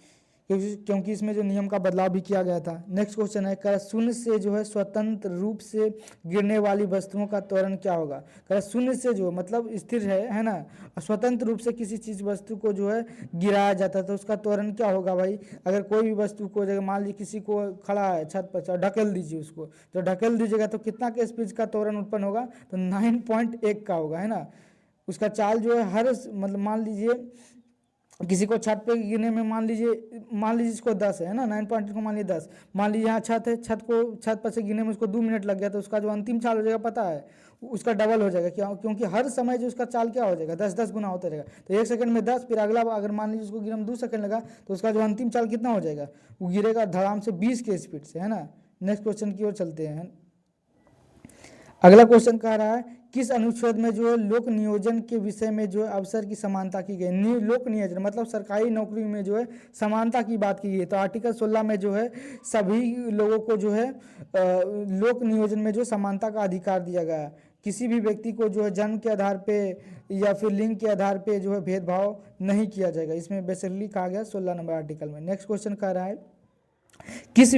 क्योंकि इसमें जो नियम का बदलाव भी किया गया था। नेक्स्ट क्वेश्चन है कह शून्य से जो है स्वतंत्र रूप से गिरने वाली वस्तुओं का त्वरण क्या होगा, कह शून्य से जो मतलब स्थिर है ना, स्वतंत्र रूप से किसी चीज वस्तु को जो है गिराया जाता है तो उसका त्वरण क्या होगा भाई। अगर कोई भी वस्तु को जगह मान लीजिए किसी को खड़ा है छत पर, ढकेल दीजिए उसको, तो ढकेल दीजिएगा तो कितना के स्पीड का त्वरण उत्पन्न होगा, तो 9.1 का होगा, है ना। उसका चाल जो है हर मतलब मान लीजिए किसी को छत पे गिरने में मान लीजिए इसको 10 है ना, 9.8 को मान लीजिए 10, मान लीजिए यहाँ छत है, छत पर से गिरने में उसको 2 मिनट लग गया, तो उसका जो अंतिम चाल हो जाएगा पता है उसका डबल हो जाएगा, क्यों, क्योंकि हर समय जो उसका चाल क्या हो जाएगा 10-10 गुना होता रहेगा। तो 1 सेकंड में 10, फिर अगला अगर मान लीजिए उसको गिरने में 2 सेकंड लगा तो उसका जो अंतिम चाल कितना हो जाएगा, वो गिरेगा धड़ाम से 20 के स्पीड से, है ना। नेक्स्ट क्वेश्चन की ओर चलते हैं। अगला क्वेश्चन कह रहा है किस अनुच्छेद में जो है लोक नियोजन के विषय में जो है अवसर की समानता की गई, लोक नियोजन मतलब सरकारी नौकरी में जो है समानता की बात की गई, तो आर्टिकल 16 में जो है सभी लोगों को जो है लोक नियोजन में जो समानता का अधिकार दिया गया है, किसी भी व्यक्ति को जो है जन्म के आधार पे या फिर लिंग के आधार पे जो है भेदभाव नहीं किया जाएगा, इसमें बेसिकली कहा गया 16 नंबर आर्टिकल में। नेक्स्ट क्वेश्चन कह रहा है किस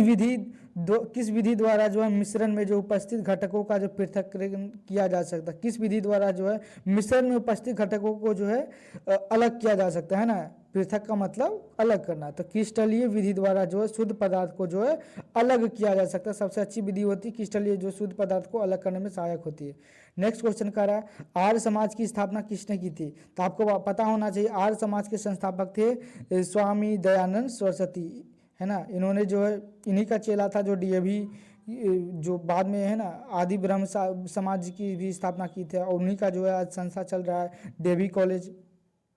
विधि द्वारा जो है मिश्रण में जो उपस्थित घटकों का जो पृथक्करण किया जा सकता है, किस विधि द्वारा जो है मिश्रण में उपस्थित घटकों को जो है अलग किया जा सकता है ना, पृथक का मतलब अलग करना, तो क्रिस्टलीय विधि द्वारा जो है शुद्ध पदार्थ को जो है अलग किया जा सकता है, सबसे अच्छी विधि होती है क्रिस्टलीय जो शुद्ध पदार्थ को अलग करने में सहायक होती है। नेक्स्ट क्वेश्चन कह रहा है आर्य समाज की स्थापना किसने की थी, तो आपको पता होना चाहिए आर्य समाज के संस्थापक थे स्वामी दयानंद सरस्वती, है ना। इन्होंने जो है इन्हीं का चेला था जो डीएवी जो बाद में है ना आदि ब्रह्म समाज की भी स्थापना की थी, और उन्हीं का जो है आज संस्था चल रहा है डीएवी कॉलेज,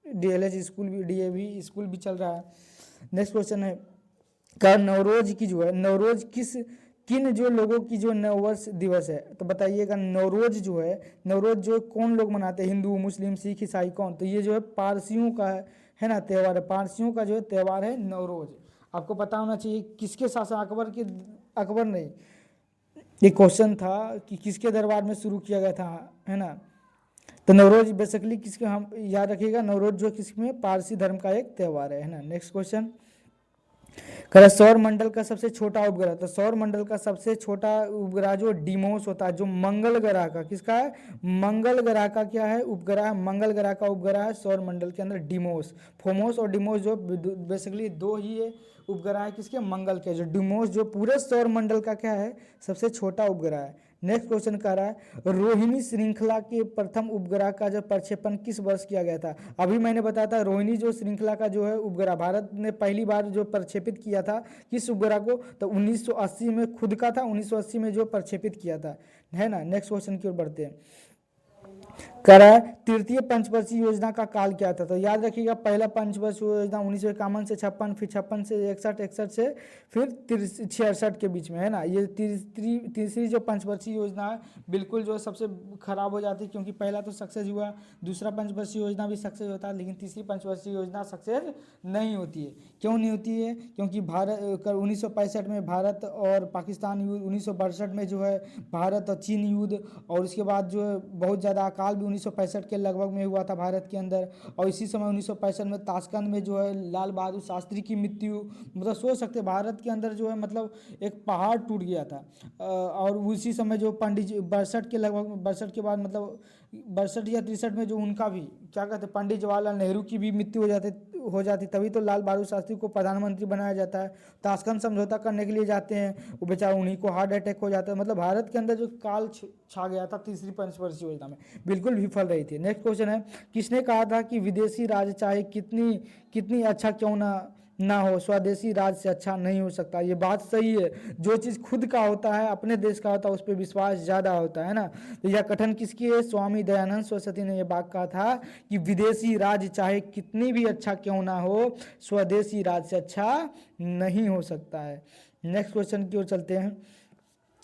डीएलएच स्कूल भी, डीएवी स्कूल भी चल रहा है। नेक्स्ट क्वेश्चन है का नवरोज की जो है नवरोज किन जो लोगों की जो नववर्ष दिवस है, तो बताइएगा नवरोज जो कौन लोग मनाते हैं, हिंदू मुस्लिम सिख ईसाई कौन, तो ये जो है पारसियों का है ना त्यौहार है, पारसियों का जो है त्यौहार है नवरोज। आपको पता होना चाहिए किसके शासन अकबर नहीं, ये क्वेश्चन था कि किसके दरबार में शुरू किया गया था, है ना। तो नवरोज बेसिकली किसके, हम याद रखिएगा नवरोज जो किसमें पारसी धर्म का एक त्यौहार है ना। नेक्स्ट क्वेश्चन कह रहा सौर मंडल का सबसे छोटा उपग्रह, तो सौर मंडल का सबसे छोटा उपग्रह जो डिमोस होता है, जो मंगल ग्रह का, किसका है, मंगल ग्रह का क्या है, उपग्रह, मंगल ग्रह का उपग्रह है सौर मंडल के अंदर डिमोस। फोमोस और डिमोस जो बेसिकली दो ही है उपग्रह है किसके, मंगल के। जो डिमोस जो पूरे सौर मंडल का क्या है, सबसे छोटा उपग्रह है। नेक्स्ट क्वेश्चन कह रहा है रोहिणी श्रृंखला के प्रथम उपग्रह का जो प्रक्षेपण किस वर्ष किया गया था। अभी मैंने बताया था रोहिणी जो श्रृंखला का जो है उपग्रह भारत ने पहली बार जो प्रक्षेपित किया था किस उपग्रह को, तो 1980 में खुद का था, 1980 में जो प्रक्षेपित किया था, है ना। नेक्स्ट क्वेश्चन की ओर बढ़ते हैं। कह रहा है तृतीय पंचवर्षीय योजना का काल क्या था, तो याद रखिएगा पहला पंचवर्षीय योजना 1951 से 56, फिर 56 से 61, 61 से फिर 66 के बीच में, है ना। ये तीसरी जो पंचवर्षीय योजना है बिल्कुल जो है सबसे खराब हो जाती है, क्योंकि पहला तो सक्सेस हुआ, दूसरा पंचवर्षीय योजना भी सक्सेस होता है, लेकिन तीसरी पंचवर्षीय योजना सक्सेस नहीं होती है। क्यों नहीं होती है, क्योंकि भारत 1965 में भारत और पाकिस्तान युद्ध, 1962 में जो है भारत और चीन युद्ध, और उसके बाद जो है बहुत ज़्यादा अकाल भी 1965 के लगभग में हुआ था भारत के अंदर। और इसी समय 1965 में ताशकंद में जो है लाल बहादुर शास्त्री की मृत्यु, मतलब सोच सकते भारत के अंदर जो है मतलब एक पहाड़ टूट गया था। और उसी समय जो पंडित जी 62 के लगभग, 62 के बाद मतलब 62 या 63 में जो उनका भी क्या कहते हैं पंडित जवाहरलाल नेहरू की भी मृत्यु हो जाती, तभी तो लाल बहादुर शास्त्री को प्रधानमंत्री बनाया जाता है। ताशकंद समझौता करने के लिए जाते हैं, वो बेचारा उन्हीं को हार्ट अटैक हो जाता है। मतलब भारत के अंदर जो काल छा गया था तीसरी पंचवर्षीय योजना में, बिल्कुल विफल रही थी। नेक्स्ट क्वेश्चन है किसने कहा था कि विदेशी राज चाहे कितनी कितनी अच्छा क्यों ना हो, स्वदेशी राज से अच्छा नहीं हो सकता। ये बात सही है, जो चीज़ खुद का होता है, अपने देश का होता है, उस पर विश्वास ज़्यादा होता है ना। तो यह कथन किसकी है, स्वामी दयानंद सरस्वती ने यह बात कहा था कि विदेशी राज चाहे कितनी भी अच्छा क्यों ना हो, स्वदेशी राज से अच्छा नहीं हो सकता है। नेक्स्ट क्वेश्चन की ओर चलते हैं।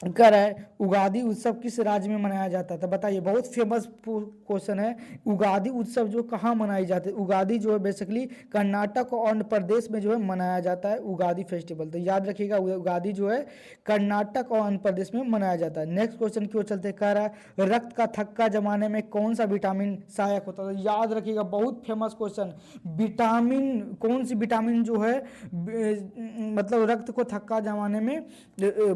कह रहा है उगादि उत्सव किस राज्य में मनाया जाता है, तो बताइए, बहुत फेमस क्वेश्चन है। उगादि उत्सव जो कहाँ मनाई जाती है, उगादि जो है बेसिकली कर्नाटक और आंध्र प्रदेश में जो है मनाया जाता है उगादि फेस्टिवल। तो याद रखिएगा उगादि जो है कर्नाटक और आंध्र प्रदेश में मनाया जाता है। नेक्स्ट क्वेश्चन की ओर चलते, कह रहा है रक्त का थक्का जमाने में कौन सा विटामिन सहायक होता है, तो याद रखिएगा बहुत फेमस क्वेश्चन, विटामिन कौन सी विटामिन जो है मतलब रक्त को थक्का जमाने में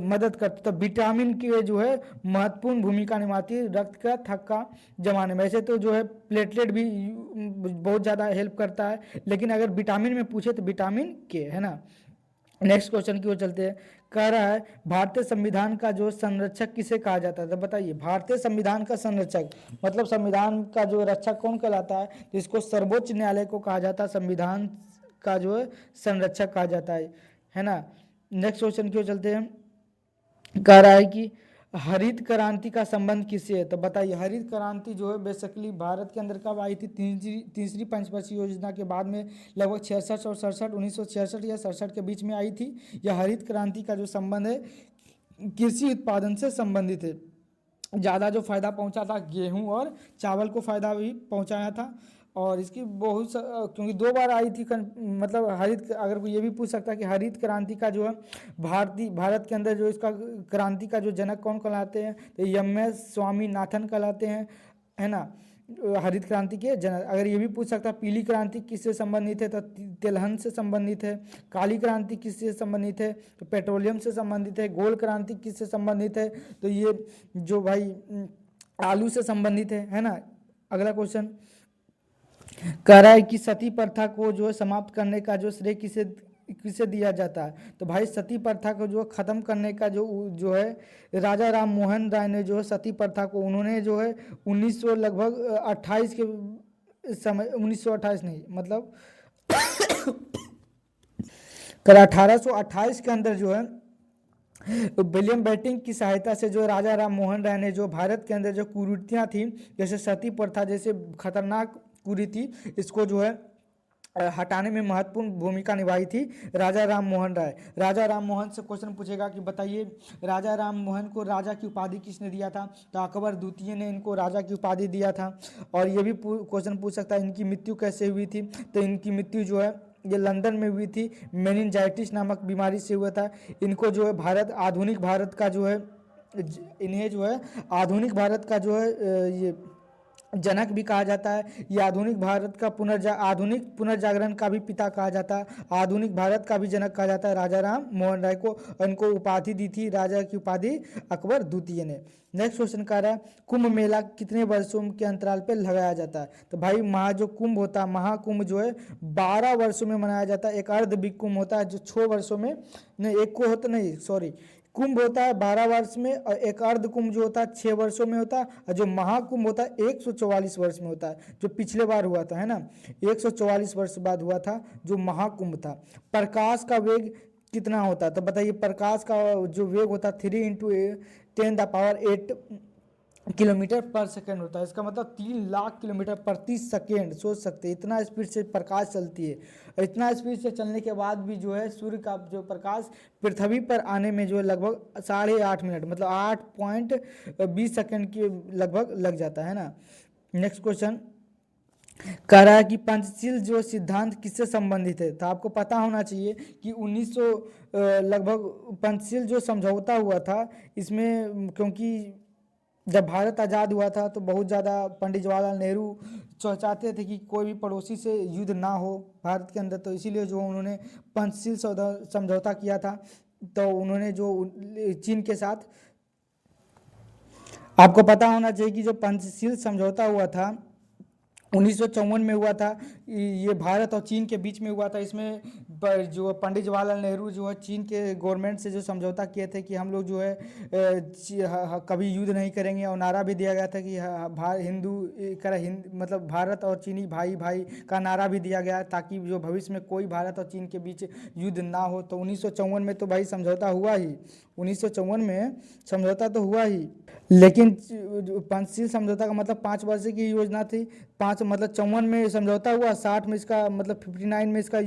मदद करती, तो विटामिन की जो है महत्वपूर्ण भूमिका निभाती है रक्त का थक्का जमाने में। ऐसे तो जो है प्लेटलेट भी बहुत ज़्यादा हेल्प करता है, लेकिन अगर विटामिन में पूछे तो विटामिन के, है ना। नेक्स्ट क्वेश्चन की ओर चलते हैं। कह रहा है भारतीय संविधान का जो संरक्षक किसे कहा जाता है, तो बताइए भारतीय संविधान का संरक्षक मतलब संविधान का जो रक्षक कौन कहलाता है, तो इसको सर्वोच्च न्यायालय को कहा जाता है संविधान का जो है संरक्षक कहा जाता है ना। नेक्स्ट क्वेश्चन की ओर चलते हैं। कह रहा है कि हरित क्रांति का संबंध किससे है, तो बताइए हरित क्रांति जो है बेसिकली भारत के अंदर कब आई थी, तीसरी पंचवर्षीय योजना के बाद में लगभग 66 और 67, 1966 या 67 के बीच में आई थी। यह हरित क्रांति का जो संबंध है कृषि उत्पादन से संबंधित है। ज़्यादा जो फ़ायदा पहुंचा था गेहूं और चावल को फ़ायदा भी पहुंचाया था। और इसकी बहुत क्योंकि दो बार आई थी मतलब हरित, अगर कोई ये भी पूछ सकता है कि हरित क्रांति का जो है भारत के अंदर जो इसका क्रांति का जो जनक कौन कहलाते हैं, तो एम.एस. स्वामीनाथन कहलाते हैं, है ना। हरित क्रांति के जनक। अगर ये भी पूछ सकता है पीली क्रांति किससे संबंधित है, तो तिलहन से संबंधित है। काली क्रांति किससे संबंधित है, तो पेट्रोलियम से संबंधित है। गोल क्रांति किससे संबंधित है, तो ये जो भाई आलू से संबंधित है ना। अगला क्वेश्चन कह रहा है कि सती प्रथा को जो है समाप्त करने का जो श्रेय किसे किसे दिया जाता है, तो भाई सती प्रथा को जो खत्म करने का जो है राजा राम मोहन राय ने जो है सती प्रथा को उन्होंने जो है 1900 लगभग 28 के समय, 1928 नहीं मतलब कल 1828 के अंदर जो है विलियम बेंटिक की सहायता से जो राजा राम मोहन राय ने जो भारत के अंदर जो कुरीतियाँ थी जैसे सती प्रथा जैसे खतरनाक कुरीति, इसको जो है हटाने में महत्वपूर्ण भूमिका निभाई थी राजा राम मोहन राय। राजा राम मोहन से क्वेश्चन पूछेगा कि बताइए राजा राम मोहन को राजा की उपाधि किसने दिया था, तो अकबर द्वितीय ने इनको राजा की उपाधि दिया था। और ये भी क्वेश्चन पूछ सकता है इनकी मृत्यु कैसे हुई थी, तो इनकी मृत्यु जो है ये लंदन में हुई थी, मेनिनजाइटिस नामक बीमारी से हुआ था। इनको जो है आधुनिक भारत का जो है इन्हें जो है आधुनिक भारत का जो है ये जनक भी कहा जाता है। ये आधुनिक भारत का आधुनिक पुनर्जागरण का भी पिता कहा जाता है। आधुनिक भारत का भी जनक कहा जाता है राजा राम मोहन राय को। इनको उपाधि दी थी, राजा की उपाधि अकबर द्वितीय ने। नेक्स्ट क्वेश्चन कह रहा है कुंभ मेला कितने वर्षों के अंतराल पे लगाया जाता है? तो भाई जो कुंभ होता है, महाकुंभ जो है 12 वर्षों में मनाया जाता है। एक अर्ध बिग कुंभ होता है जो 6 वर्षों में, नहीं एक को होता, नहीं सॉरी, कुंभ होता है 12 वर्ष में, और एक अर्ध कुंभ जो होता है 6 वर्षों में होता है, और जो महाकुंभ होता है 144 वर्ष में होता है, जो पिछले बार हुआ था, है ना, 144 वर्ष बाद हुआ था जो महाकुंभ था। प्रकाश का वेग कितना होता है? तो बताइए, प्रकाश का जो वेग होता है 3 इंटू 10⁸ किलोमीटर पर सेकेंड होता है। इसका मतलब 3 लाख किलोमीटर प्रति सेकेंड। सोच सकते हैं इतना स्पीड से प्रकाश चलती है। और इतना स्पीड से चलने के बाद भी जो है सूर्य का जो प्रकाश पृथ्वी पर आने में जो है लगभग 8.5 मिनट, मतलब 8.20 सेकेंड के लगभग लग जाता है ना। नेक्स्ट क्वेश्चन कह रहा है कि पंचशील जो सिद्धांत किससे संबंधित है? तो आपको पता होना चाहिए कि 1900 लगभग पंचशील जो समझौता हुआ था, इसमें क्योंकि जब भारत आज़ाद हुआ था तो बहुत ज़्यादा पंडित जवाहरलाल नेहरू चाहते थे कि कोई भी पड़ोसी से युद्ध ना हो भारत के अंदर, तो इसीलिए जो उन्होंने पंचशील समझौता किया था। तो उन्होंने जो चीन के साथ, आपको पता होना चाहिए कि जो पंचशील समझौता हुआ था 1954 में हुआ था। ये भारत और चीन के बीच में हुआ था। इसमें जो पंडित जवाहरलाल नेहरू जो है चीन के गवर्नमेंट से जो समझौता किए थे कि हम लोग जो है कभी युद्ध नहीं करेंगे, और नारा भी दिया गया था कि मतलब भारत और चीनी भाई भाई का नारा भी दिया गया ताकि जो भविष्य में कोई भारत और चीन के बीच युद्ध ना हो। तो 1954 में तो भाई समझौता हुआ ही, 1954 में समझौता तो हुआ ही। लेकिन पंचशील समझौता का मतलब 5 वर्ष की योजना थी। 5 मतलब 54 में समझौता हुआ, 60 में इसका मतलब 59 में इसका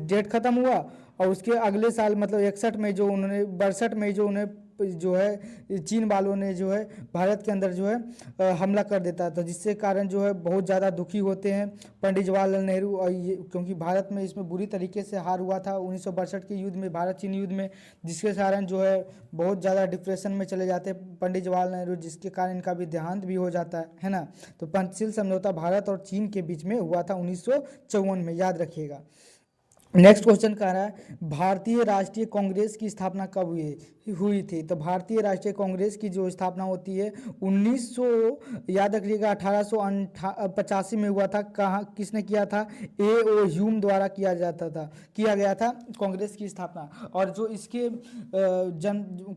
डेट खत्म हुआ, और उसके अगले साल मतलब 61 में जो उन्होंने 62 में जो उन्हें जो है चीन वालों ने जो है भारत के अंदर जो है हमला कर देता था, जिससे कारण जो है बहुत ज़्यादा दुखी होते हैं पंडित जवाहरलाल नेहरू। और ये क्योंकि भारत में इसमें बुरी तरीके से हार हुआ था 1962 के युद्ध में, भारत चीन युद्ध में, जिसके कारण जो है बहुत ज़्यादा डिप्रेशन में चले जाते हैं पंडित जवाहरलाल नेहरू, जिसके कारण इनका भी देहांत भी हो जाता है ना। तो पंचशील समझौता भारत और चीन के बीच में हुआ था 1954 में, याद रखिएगा। नेक्स्ट क्वेश्चन कह रहा है भारतीय राष्ट्रीय कांग्रेस की स्थापना कब हुई थी? तो भारतीय राष्ट्रीय कांग्रेस की जो स्थापना होती है 1900, याद रखिएगा 1885 में हुआ था। कहाँ किसने किया था? A.O. ह्यूम द्वारा किया गया था कांग्रेस की स्थापना। और जो इसके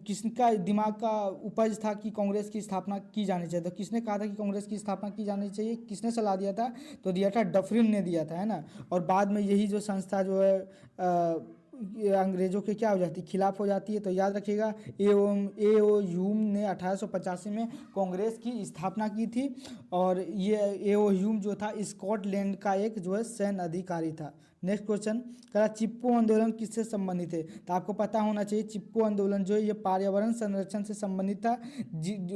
किसका दिमाग का उपज था कि कांग्रेस की स्थापना की जानी चाहिए? तो किसने कहा था कि कांग्रेस की स्थापना की जानी चाहिए? किसने सलाह दिया था? तो दिया था डफरिन ने दिया था, है ना। और बाद में यही जो संस्था जो है ये अंग्रेजों के क्या हो जाती, खिलाफ हो जाती है। तो याद रखिएगा A.O. ह्यूम ने 1885 में कांग्रेस की स्थापना की थी। और ये A.O. ह्यूम जो था स्कॉटलैंड का एक जो है सैन्य अधिकारी था। नेक्स्ट क्वेश्चन कह चिपको आंदोलन किससे संबंधित है? तो आपको पता होना चाहिए चिपको आंदोलन जो है ये पर्यावरण संरक्षण से संबंधित था।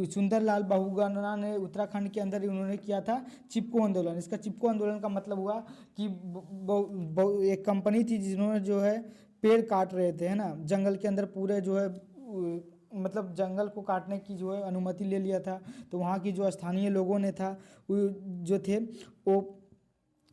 सुंदरलाल बहुगुणा ने उत्तराखंड के अंदर उन्होंने किया था चिपको आंदोलन। इसका चिपको आंदोलन का मतलब हुआ कि एक कंपनी थी जिन्होंने जो है पेड़ काट रहे थे, है ना, जंगल के अंदर पूरे जो है मतलब जंगल को काटने की जो है अनुमति ले लिया था। तो वहाँ की जो स्थानीय लोगों ने था जो थे वो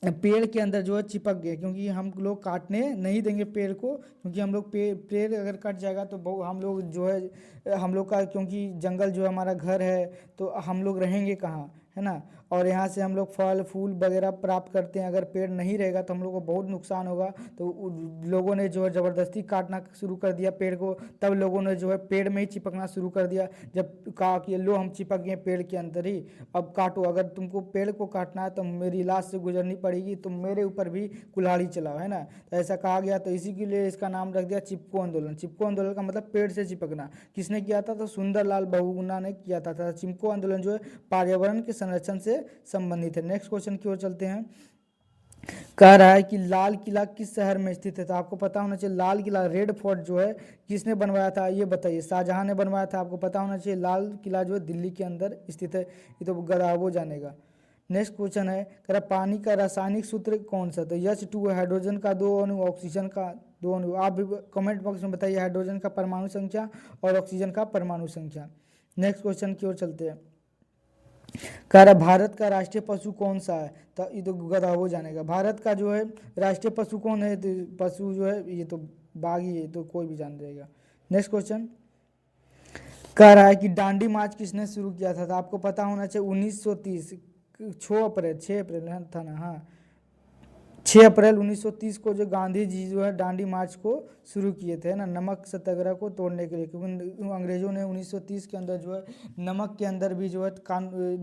पेड़ के अंदर जो है चिपक गए, क्योंकि हम लोग काटने नहीं देंगे पेड़ को, क्योंकि हम लोग पेड़ अगर कट जाएगा तो हम लोग जो है हम लोग का, क्योंकि जंगल जो है हमारा घर है, तो हम लोग रहेंगे कहाँ, है ना। और यहाँ से हम लोग फल फूल वगैरह प्राप्त करते हैं। अगर पेड़ नहीं रहेगा तो हम लोग को बहुत नुकसान होगा। तो लोगों ने जो है ज़बरदस्ती काटना शुरू कर दिया पेड़ को। तब लोगों ने जो है पेड़ में ही चिपकना शुरू कर दिया। जब कहा कि लो हम चिपक गए पेड़ के अंदर ही, अब काटो, अगर तुमको पेड़ को काटना है तो मेरी लाश से गुजरनी पड़ेगी, तुम मेरे ऊपर भी कुल्हाड़ी चलाओ, है ना। तो ऐसा कहा गया, तो इसी के लिए इसका नाम रख दिया चिपको आंदोलन। चिपको आंदोलन का मतलब पेड़ से चिपकना। किसने किया था? तो सुंदरलाल बहुगुणा ने किया था। चिपको आंदोलन जो है पर्यावरण के संरक्षण से संबंधित है। नेक्स्ट क्वेश्चन की ओर चलते हैं। कह रहा है कि लाल किला किस शहर में स्थित है? तो आपको पता होना चाहिए लाल किला, रेड फोर्ट जो है किसने बनवाया था? ये बताइए। शाहजहां ने बनवाया था। आपको पता होना चाहिए लाल किला जो है दिल्ली के अंदर स्थित है। ये तो गदावो जानेगा। नेक्स्ट क्वेश्चन है कह रहा पानी का रासायनिक सूत्र कौन सा? तो H2 हाइड्रोजन का 2 अणु, ऑक्सीजन का 2 अणु। आप भी कमेंट बॉक्स में बताइए हाइड्रोजन का परमाणु संख्या और ऑक्सीजन का परमाणु संख्या। नेक्स्ट क्वेश्चन की ओर चलते हैं। कह रहा भारत का राष्ट्रीय पशु कौन सा है, तो ये तो गधा हो जानेगा। भारत का जो है राष्ट्रीय पशु कौन है, तो पशु जो है ये तो बाघ ही है, तो कोई भी जान जाएगा। नेक्स्ट क्वेश्चन कह रहा है कि दांडी मार्च किसने शुरू किया था, तो आपको पता होना चाहिए 1930 6 अप्रैल था ना, हाँ 6 अप्रैल 1930 को जो गांधी जी जो है दांडी मार्च को शुरू किए थे ना, नमक सत्याग्रह को तोड़ने के लिए, क्योंकि अंग्रेजों ने 1930 के अंदर जो है नमक के अंदर भी जो है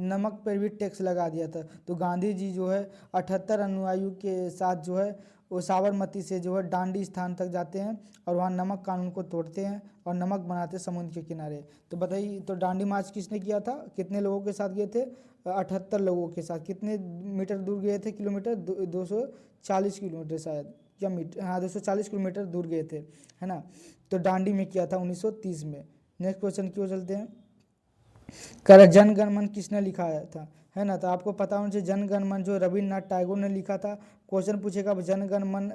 नमक पर भी टैक्स लगा दिया था। तो गांधी जी जो है 78 अनुयायियों के साथ जो है वो साबरमती से जो है दांडी स्थान तक जाते हैं और वहाँ नमक कानून को तोड़ते हैं और नमक बनाते हैं समुद्र के किनारे। तो बताइए, तो दांडी मार्च किसने किया था, कितने लोगों के साथ गए थे, 78 लोगों के साथ। कितने मीटर दूर गए थे, किलोमीटर, 240 किलोमीटर शायद, या मीटर, हाँ 240 किलोमीटर दूर गए थे, है ना। तो दांडी में किया था 1930 में। नेक्स्ट क्वेश्चन की ओर चलते हैं। कर जन गण मन किसने लिखाया था, है ना, तो आपको पता होना चाहिए जन गण मन जो रविन्द्रनाथ टैगोर ने लिखा था। क्वेश्चन पूछेगा जन गण मन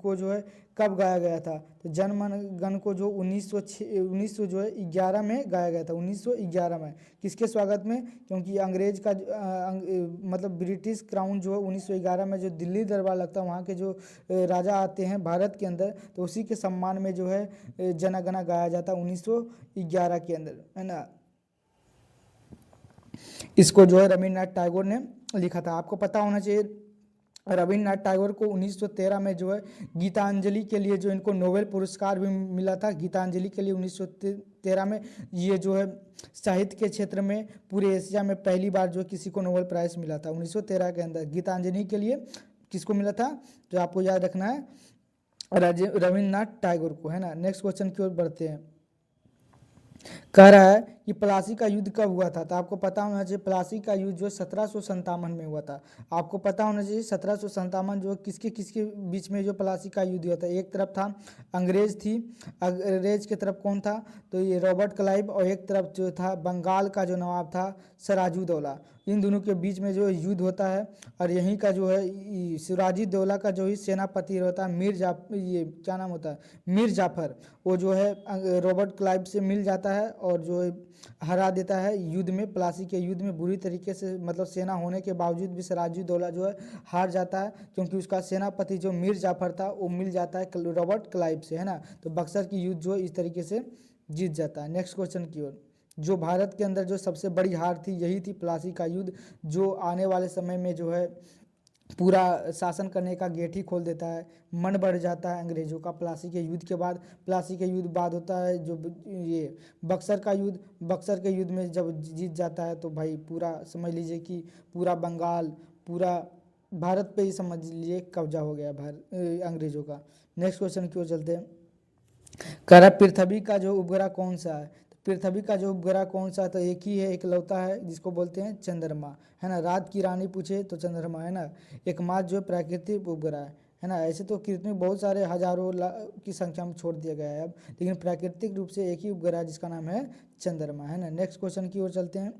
को जो है कब गाया गया था, तो जन मन गण को जो 1900 जो है 11 में गाया गया था, 1911 में। किसके स्वागत में, क्योंकि अंग्रेज का मतलब ब्रिटिश क्राउन जो है 1911 में जो दिल्ली दरबार लगता है, वहाँ के जो राजा आते हैं भारत के अंदर, तो उसी के सम्मान में जो है जनगणना गाया जाता है 1911 के अंदर, है ना। इसको जो है रविन्द्रनाथ टैगोर ने लिखा था। आपको पता होना चाहिए रविन्द्रनाथ टैगोर को 1913 में जो है गीतांजलि के लिए जो इनको नोबेल पुरस्कार भी मिला था, गीतांजलि के लिए 1913 में। ये जो है साहित्य के क्षेत्र में पूरे एशिया में पहली बार जो किसी को नोबेल प्राइज़ मिला था 1913 के अंदर गीतांजलि के लिए। किसको मिला था, जो आपको याद रखना है, रविन्द्रनाथ टैगोर को, है ना। नेक्स्ट क्वेश्चन की ओर बढ़ते हैं। कह रहा है कि प्लासी का युद्ध कब हुआ था, तो आपको पता होना चाहिए प्लासी का युद्ध जो 1757 में हुआ था। आपको पता होना चाहिए 1757 जो किसके किसके बीच में जो प्लासी का युद्ध हुआ था। एक तरफ था अंग्रेज थी, अंग्रेज की तरफ कौन था, तो ये रॉबर्ट क्लाइव, और एक तरफ जो था बंगाल का जो नवाब था सिराजुद्दौला। इन दोनों के बीच में जो युद्ध होता है, और यहीं का जो है सिराजुद्दौला का जो ही सेनापति होता है ये क्या नाम होता है, मीर जाफर, वो जो है रॉबर्ट क्लाइव से मिल जाता है और जो है हरा देता है युद्ध में, प्लासी के युद्ध में बुरी तरीके से, मतलब सेना होने के बावजूद भी सिराजुद्दौला जो है हार जाता है, क्योंकि उसका सेनापति जो मीर जाफर था वो मिल जाता है रॉबर्ट क्लाइव से, है ना। तो बक्सर की युद्ध जो है इस तरीके से जीत जाता है। नेक्स्ट क्वेश्चन की ओर। जो भारत के अंदर जो सबसे बड़ी हार थी यही थी प्लासी का युद्ध, जो आने वाले समय में जो है पूरा शासन करने का गेट ही खोल देता है, मन बढ़ जाता है अंग्रेजों का प्लासी के युद्ध के बाद। प्लासी के युद्ध बाद होता है जो ये बक्सर का युद्ध। बक्सर के युद्ध में जब जीत जाता है तो भाई पूरा समझ लीजिए कि पूरा बंगाल, पूरा भारत पे ही समझ लीजिए कब्जा हो गया अंग्रेजों का। नेक्स्ट क्वेश्चन की ओर चलते हैं। कह रहा पृथ्वी का जो उपग्रह कौन सा है, तो पृथ्वी का जो उपग्रह कौन सा है, तो एक ही है, एकलौता है, जिसको बोलते हैं चंद्रमा, है ना। रात की रानी पूछे तो चंद्रमा, है ना। एकमात्र जो प्राकृतिक उपग्रह है ना। ऐसे तो कृत्रिम बहुत सारे हजारों की संख्या में छोड़ दिया गया है अब, लेकिन प्राकृतिक रूप से एक ही उपग्रह है जिसका नाम है चंद्रमा, है ना। नेक्स्ट क्वेश्चन की ओर चलते हैं।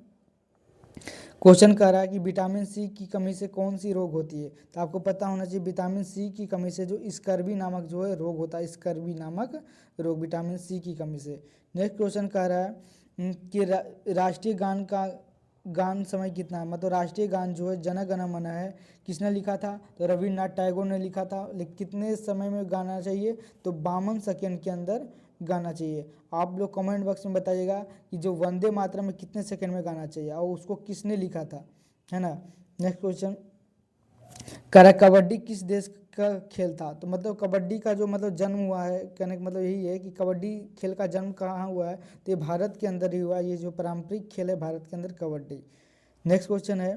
क्वेश्चन कह रहा है कि विटामिन सी की कमी से कौन सी रोग होती है, तो आपको पता होना चाहिए विटामिन सी की कमी से जो स्कर्वी नामक जो है रोग होता है, स्कर्वी नामक रोग विटामिन सी की कमी से। नेक्स्ट क्वेश्चन कह रहा है कि राष्ट्रीय गान का गान समय कितना है, मतलब राष्ट्रीय गान जो है जन गण मन है, किसने लिखा था, तो रविन्द्रनाथ टैगोर ने लिखा था। लेकिन कितने समय में गाना चाहिए, तो 52 सेकेंड के अंदर गाना चाहिए। आप लोग कमेंट बॉक्स में बताइएगा कि जो वंदे मातरम में कितने सेकंड में गाना चाहिए और उसको किसने लिखा था, है ना। नेक्स्ट क्वेश्चन कह रहा है कबड्डी किस देश का खेल था, तो मतलब कबड्डी का जो मतलब जन्म हुआ है, कहने का मतलब यही है कि कबड्डी खेल का जन्म कहाँ हुआ है, तो ये भारत के अंदर ही हुआ है। ये जो पारंपरिक खेल है भारत के अंदर कबड्डी। नेक्स्ट क्वेश्चन है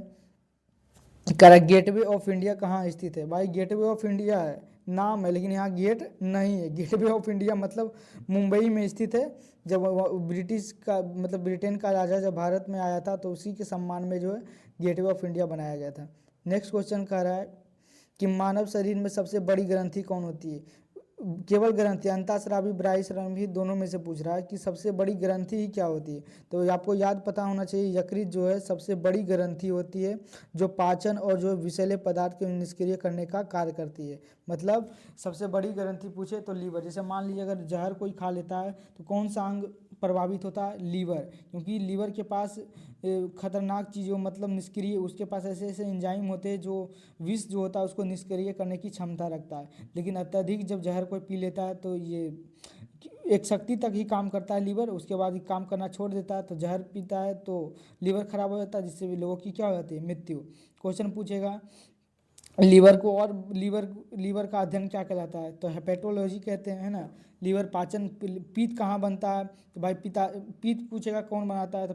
कह रहा गेटवे ऑफ इंडिया कहाँ स्थित है, भाई गेटवे ऑफ इंडिया है नाम है, लेकिन यहाँ गेट नहीं है। गेटवे ऑफ इंडिया मतलब मुंबई में स्थित है। जब ब्रिटिश का मतलब ब्रिटेन का राजा जब भारत में आया था तो उसी के सम्मान में जो है गेटवे ऑफ इंडिया बनाया गया था। नेक्स्ट क्वेश्चन कह रहा है कि मानव शरीर में सबसे बड़ी ग्रंथि कौन होती है, केवल ग्रंथि, अंतःस्रावी बाह्यस्रावी दोनों में से पूछ रहा है कि सबसे बड़ी ग्रंथि ही क्या होती है, तो आपको याद पता होना चाहिए यकृत जो है सबसे बड़ी ग्रंथि होती है, जो पाचन और जो विषैले पदार्थ के निष्क्रिय करने का कार्य करती है। मतलब सबसे बड़ी ग्रंथि पूछे तो लीवर, जैसे मान लीजिए अगर जहर कोई खा लेता है तो कौन सा अंग प्रभावित होता है? लीवर, क्योंकि लीवर के पास खतरनाक चीज़ों मतलब निष्क्रिय, उसके पास ऐसे ऐसे एंजाइम होते हैं जो विष जो होता है उसको निष्क्रिय करने की क्षमता रखता है। लेकिन अत्यधिक जब जहर कोई पी लेता है तो ये एक शक्ति तक ही काम करता है लीवर, उसके बाद ही काम करना छोड़ देता है। तो जहर पीता है तो लीवर खराब हो जाता है, जिससे भी लोगों की क्या हो जाती है? मृत्यु। क्वेश्चन पूछेगा लीवर को, और लीवर का अध्ययन क्या कहलाता है? तो हेपेटोलॉजी कहते हैं, है ना। लीवर पाचन, पीत कहाँ बनता है? तो भाई पीत पूछेगा कौन बनाता है?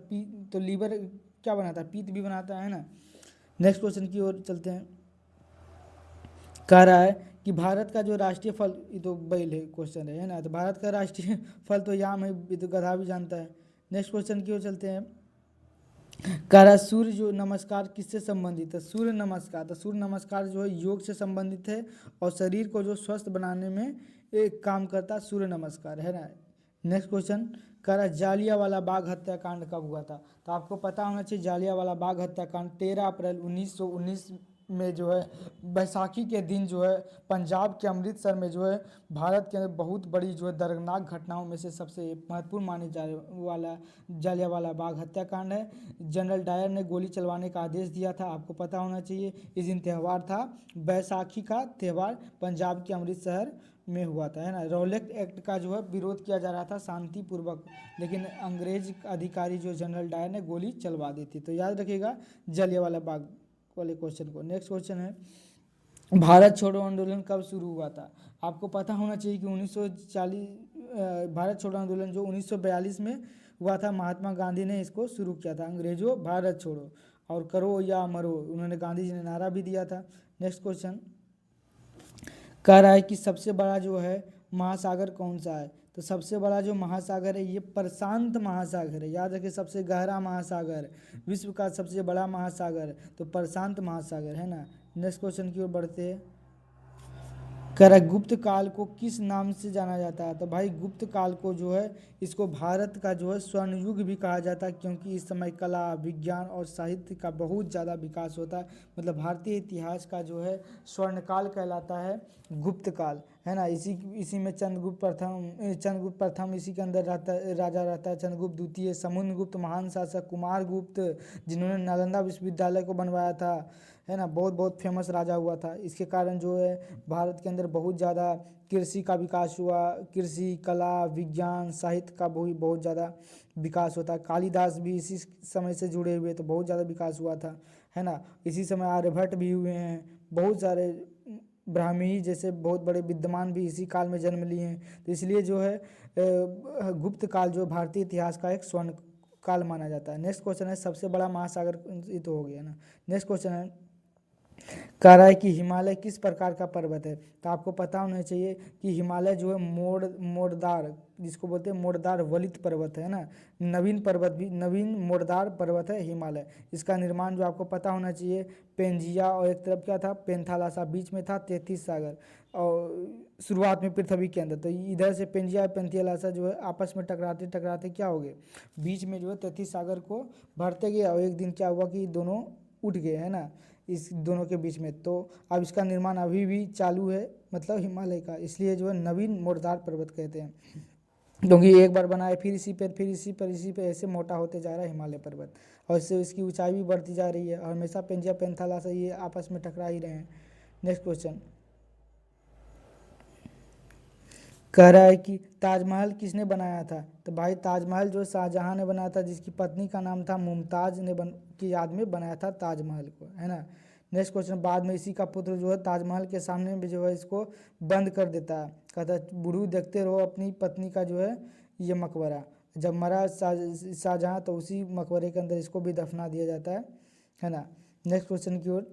तो लीवर क्या बनाता है? पीत भी बनाता है ना। नेक्स्ट क्वेश्चन की ओर चलते हैं। कह रहा है कि भारत का जो राष्ट्रीय फल, ये तो बैल है क्वेश्चन है ना। तो भारत का राष्ट्रीय फल तो याम है, ये तो गधा भी जानता है। नेक्स्ट क्वेश्चन की ओर चलते हैं। कह रहा है सूर्य जो नमस्कार किससे संबंधित है? सूर्य नमस्कार, तो सूर्य नमस्कार जो है योग से संबंधित है और शरीर को जो स्वस्थ बनाने में एक काम करता है सूर्य नमस्कार, है ना। नेक्स्ट क्वेश्चन कह रहा है जालियांवाला बाग हत्याकांड कब हुआ था? तो आपको पता होना चाहिए जालियांवाला बाग हत्याकांड 13 अप्रैल 1919 में जो है बैसाखी के दिन जो है पंजाब के अमृतसर में जो है भारत के अंदर बहुत बड़ी जो है दर्दनाक घटनाओं में से सबसे महत्वपूर्ण माने जाने वाला जालियांवाला बाग हत्याकांड है। जनरल डायर ने गोली चलवाने का आदेश दिया था, आपको पता होना चाहिए। इस दिन त्यौहार था बैसाखी का त्यौहार, पंजाब के अमृतसर में हुआ था, है ना। रॉलेट एक्ट का जो है विरोध किया जा रहा था शांतिपूर्वक, लेकिन अंग्रेज अधिकारी जो जनरल डायर ने गोली चलवा दी थी। तो याद रखिएगा जलियांवाला बाग वाले क्वेश्चन को। नेक्स्ट क्वेश्चन है भारत छोड़ो आंदोलन कब शुरू हुआ था? आपको पता होना चाहिए कि 1940 भारत छोड़ो आंदोलन जो 1942 में हुआ था, महात्मा गांधी ने इसको शुरू किया था। अंग्रेजों भारत छोड़ो और करो या मरो, उन्होंने गांधी जी ने नारा भी दिया था। नेक्स्ट क्वेश्चन कह रहा है कि सबसे बड़ा जो है महासागर कौन सा है? तो सबसे बड़ा जो महासागर है ये प्रशांत महासागर है। याद रखिए सबसे गहरा महासागर, विश्व का सबसे बड़ा महासागर तो प्रशांत महासागर, है ना। नेक्स्ट क्वेश्चन की ओर बढ़ते हैं। कह रहा है गुप्त काल को किस नाम से जाना जाता है? तो भाई गुप्त काल को जो है इसको भारत का जो है स्वर्ण युग भी कहा जाता है, क्योंकि इस समय कला विज्ञान और साहित्य का बहुत ज़्यादा विकास होता है। मतलब भारतीय इतिहास का जो है स्वर्ण काल कहलाता है गुप्त काल, है ना। इसी में चंद्रगुप्त प्रथम इसी के अंदर राजा रहता है। चंद्रगुप्त द्वितीय, समुद्रगुप्त महान शासक, कुमार गुप्त जिन्होंने नालंदा विश्वविद्यालय को बनवाया था, है ना, बहुत बहुत फेमस राजा हुआ था। इसके कारण जो है भारत के अंदर बहुत ज़्यादा कृषि का विकास हुआ, कृषि कला विज्ञान साहित्य का भी बहुत ज़्यादा विकास होता है। कालिदास भी इसी समय से जुड़े हुए तो बहुत ज़्यादा विकास हुआ था, है ना। इसी समय आर्यभट्ट भी हुए हैं, बहुत सारे ब्राह्मी जैसे बहुत बड़े विद्वान भी इसी काल में जन्म लिए हैं। तो इसलिए जो है गुप्त काल जो भारतीय इतिहास का एक स्वर्ण काल माना जाता है। नेक्स्ट क्वेश्चन है सबसे बड़ा महासागर, ये तो हो गया ना। नेक्स्ट क्वेश्चन है कह रहा है कि हिमालय किस प्रकार का पर्वत है? तो आपको पता होना चाहिए कि हिमालय जो है मोड़दार, जिसको बोलते हैं मोड़दार वलित पर्वत है ना। नवीन मोड़दार पर्वत है हिमालय। इसका निर्माण जो आपको पता होना चाहिए पेंजिया और एक तरफ क्या था पेंथालासा, बीच में था 33 सागर और शुरुआत में पृथ्वी के अंदर। तो इधर से पेंजिया पेंथियालासा जो है आपस में टकराते टकराते क्या हो गए, बीच में जो है 33 सागर को भरते गए और एक दिन क्या हुआ कि दोनों उठ गए, है ना, इस दोनों के बीच में। तो अब इसका निर्माण अभी भी चालू है, मतलब हिमालय का, इसलिए जो है नवीन मोड़दार पर्वत कहते हैं, क्योंकि एक बार बनाए फिर इसी पर ऐसे मोटा होते जा रहा है हिमालय पर्वत, और इससे इसकी ऊंचाई भी बढ़ती जा रही है और हमेशा पेंजिया पेंथाला से ये आपस में टकरा ही रहे हैं। नेक्स्ट क्वेश्चन कह रहा है कि ताजमहल किसने बनाया था? तो भाई ताजमहल जो शाहजहां ने बनाया था, जिसकी पत्नी का नाम था मुमताज ने की याद में बनाया था ताजमहल को, है ना। नेक्स्ट क्वेश्चन बाद में इसी का पुत्र जो है ताजमहल के सामने भी जो है इसको बंद कर देता है, कहता है बुढ़ू देखते रहो अपनी पत्नी का जो है ये मकबरा। जब मरा शाहजहां तो उसी मकबरे के अंदर इसको भी दफना दिया जाता है ना। नेक्स्ट क्वेश्चन की ओर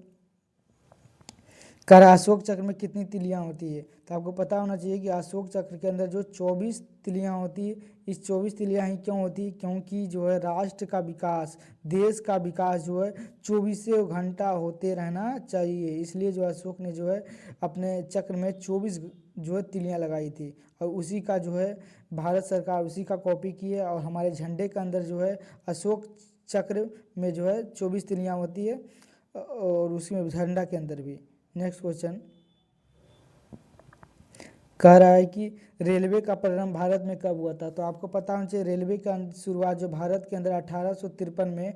कह रहा अशोक चक्र में कितनी तिलियां होती है? तो आपको पता होना चाहिए कि अशोक चक्र के अंदर जो 24 तिलियां होती है। इस 24 तिलियां ही क्यों होती है? क्योंकि जो है राष्ट्र का विकास, देश का विकास जो है 24 घंटा होते रहना चाहिए, इसलिए जो अशोक ने जो है अपने चक्र में 24 जो है तिलियां लगाई थी और उसी का जो है भारत सरकार उसी का कॉपी की है। और हमारे झंडे के अंदर जो है अशोक चक्र में जो है 24 तिलियां होती है और उसमें झंडा के अंदर भी। नेक्स्ट क्वेश्चन कह रहा है कि रेलवे का प्रारंभ भारत में कब हुआ था। तो आपको पता होना चाहिए रेलवे का शुरुआत जो भारत के अंदर 1853 में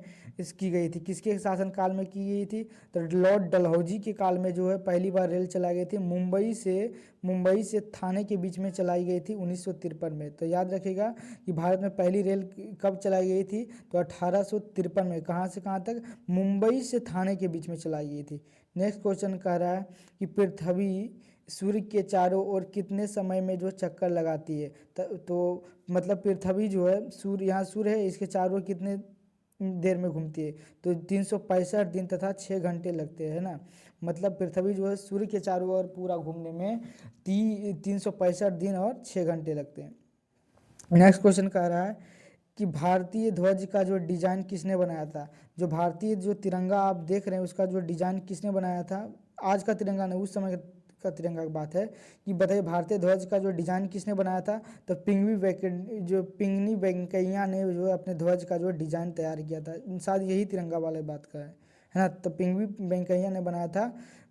की गई थी। किसके शासनकाल में की गई थी? तो लॉर्ड डलहौजी के काल में जो है पहली बार रेल चलाई गई थी। मुंबई से थाने के बीच में चलाई गई थी 1953 में। तो याद रखिएगा कि भारत में पहली रेल कब चलाई गई थी? तो 1853 में। कहाँ से कहाँ तक? मुंबई से थाने के बीच में चलाई गई थी। नेक्स्ट क्वेश्चन कह रहा है कि पृथ्वी सूर्य के चारों ओर कितने समय में जो चक्कर लगाती है? तो मतलब पृथ्वी जो है सूर्य, यहाँ सूर्य है, इसके चारों ओर कितने देर में घूमती है? तो 365 दिन तथा 6 घंटे लगते हैं, है ना। मतलब पृथ्वी जो है सूर्य के चारों ओर पूरा घूमने में 365 दिन और 6 घंटे लगते हैं। नेक्स्ट क्वेश्चन कह रहा है कि भारतीय ध्वज का जो डिजाइन किसने बनाया था? जो भारतीय जो तिरंगा आप देख रहे हैं उसका जो डिजाइन किसने बनाया था? आज का तिरंगा नहीं, उस समय का तिरंगा की बात है। कि बताइए भारतीय ध्वज का जो डिजाइन किसने बनाया था? तो पिंगनी वेंकैया ने जो अपने ध्वज का जो डिजाइन तैयार किया था। शायद यही तिरंगा वाले बात का है ना। तो पिंगनी वेंकैया ने बनाया था,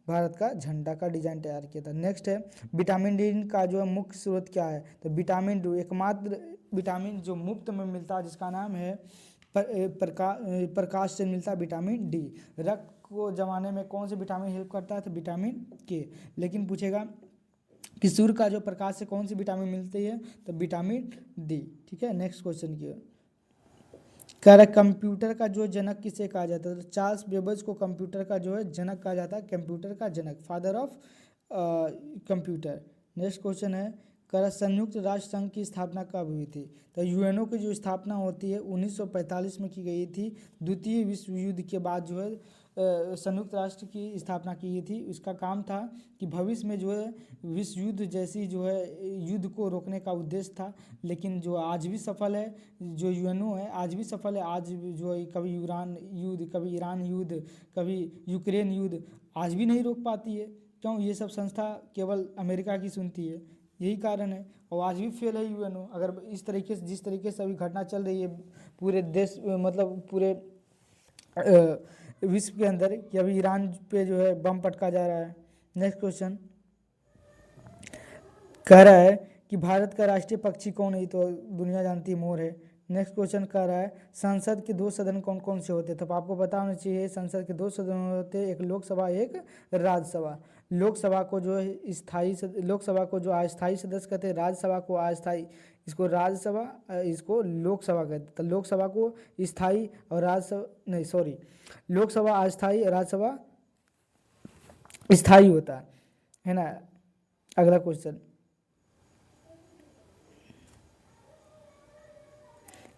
भारत का झंडा का डिजाइन तैयार किया था। नेक्स्ट है विटामिन डी का जो मुख्य स्रोत क्या है? तो विटामिन डी एकमात्र विटामिन जो मुफ्त में मिलता है जिसका नाम है प्रकाश से मिलता है विटामिन डी। रक्त को जमाने में कौन से विटामिन हेल्प करता है? तो विटामिन के। लेकिन पूछेगा कि सूर्य का जो प्रकाश से कौन सी विटामिन मिलती है? तो विटामिन डी। ठीक है, नेक्स्ट क्वेश्चन की कह रहा है कंप्यूटर का जो जनक किसे कहा जाता है? तो चार्ल्स बेबेज को कंप्यूटर का जो है जनक कहा जाता है। कंप्यूटर का जनक, father of computer. Next question है कह रहा संयुक्त राष्ट्र संघ की स्थापना कब हुई थी? तो यूएनओ की जो स्थापना होती है 1945 में की गई थी। द्वितीय विश्व युद्ध के बाद जो है संयुक्त राष्ट्र की स्थापना की गई थी। उसका काम था कि भविष्य में जो है विश्व युद्ध जैसी जो है युद्ध को रोकने का उद्देश्य था। लेकिन जो आज भी सफल है, जो यूएनओ है आज भी सफल है। आज जो है कभी ईरान युद्ध, कभी यूक्रेन युद्ध आज भी नहीं रोक पाती है। क्यों? ये सब संस्था केवल अमेरिका की सुनती है, यही कारण है। और आज भी फेल है यूएनओ। अगर इस तरीके से जिस तरीके से अभी घटना चल रही है पूरे देश मतलब पूरे विश्व के अंदर कि अभी ईरान पे जो है बम पटका जा रहा है। नेक्स्ट क्वेश्चन कह रहा है कि भारत का राष्ट्रीय पक्षी कौन है? तो दुनिया जानती है मोर है। नेक्स्ट क्वेश्चन कह रहा है संसद के 2 सदन कौन कौन से होते हैं? तो आपको पता होना चाहिए संसद के 2 सदन होते हैं, एक लोकसभा एक राज्यसभा। लोकसभा को जो अस्थायी सदस्य कहते हैं, राज्यसभा को अस्थायी, इसको राज्यसभा इसको लोकसभा कहते हैं। तो लोकसभा को स्थायी और राज्यसभा नहीं सॉरी लोकसभा अस्थायी, राज्यसभा स्थायी होता है ना। अगला क्वेश्चन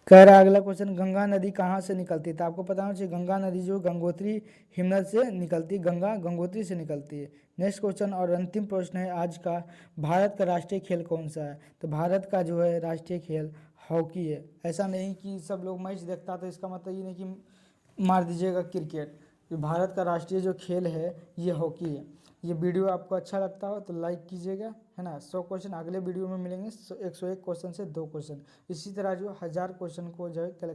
कह रहा है अगला क्वेश्चन गंगा नदी कहाँ से निकलती है? तो आपको पता होना चाहिए गंगा नदी जो गंगोत्री हिमनद से निकलती, गंगा गंगोत्री से निकलती है। नेक्स्ट क्वेश्चन और अंतिम प्रश्न है आज का, भारत का राष्ट्रीय खेल कौन सा है? तो भारत का जो है राष्ट्रीय खेल हॉकी है। ऐसा नहीं कि सब लोग मैच देखता तो इसका मतलब ये नहीं कि मार दीजिएगा क्रिकेट। ये भारत का राष्ट्रीय जो खेल है ये हॉकी है। ये वीडियो आपको अच्छा लगता हो तो लाइक कीजिएगा, है ना। 100 क्वेश्चन अगले वीडियो में मिलेंगे। 101 क्वेश्चन से 2 क्वेश्चन, इसी तरह जो 1000 क्वेश्चन को जो है कलेक्ट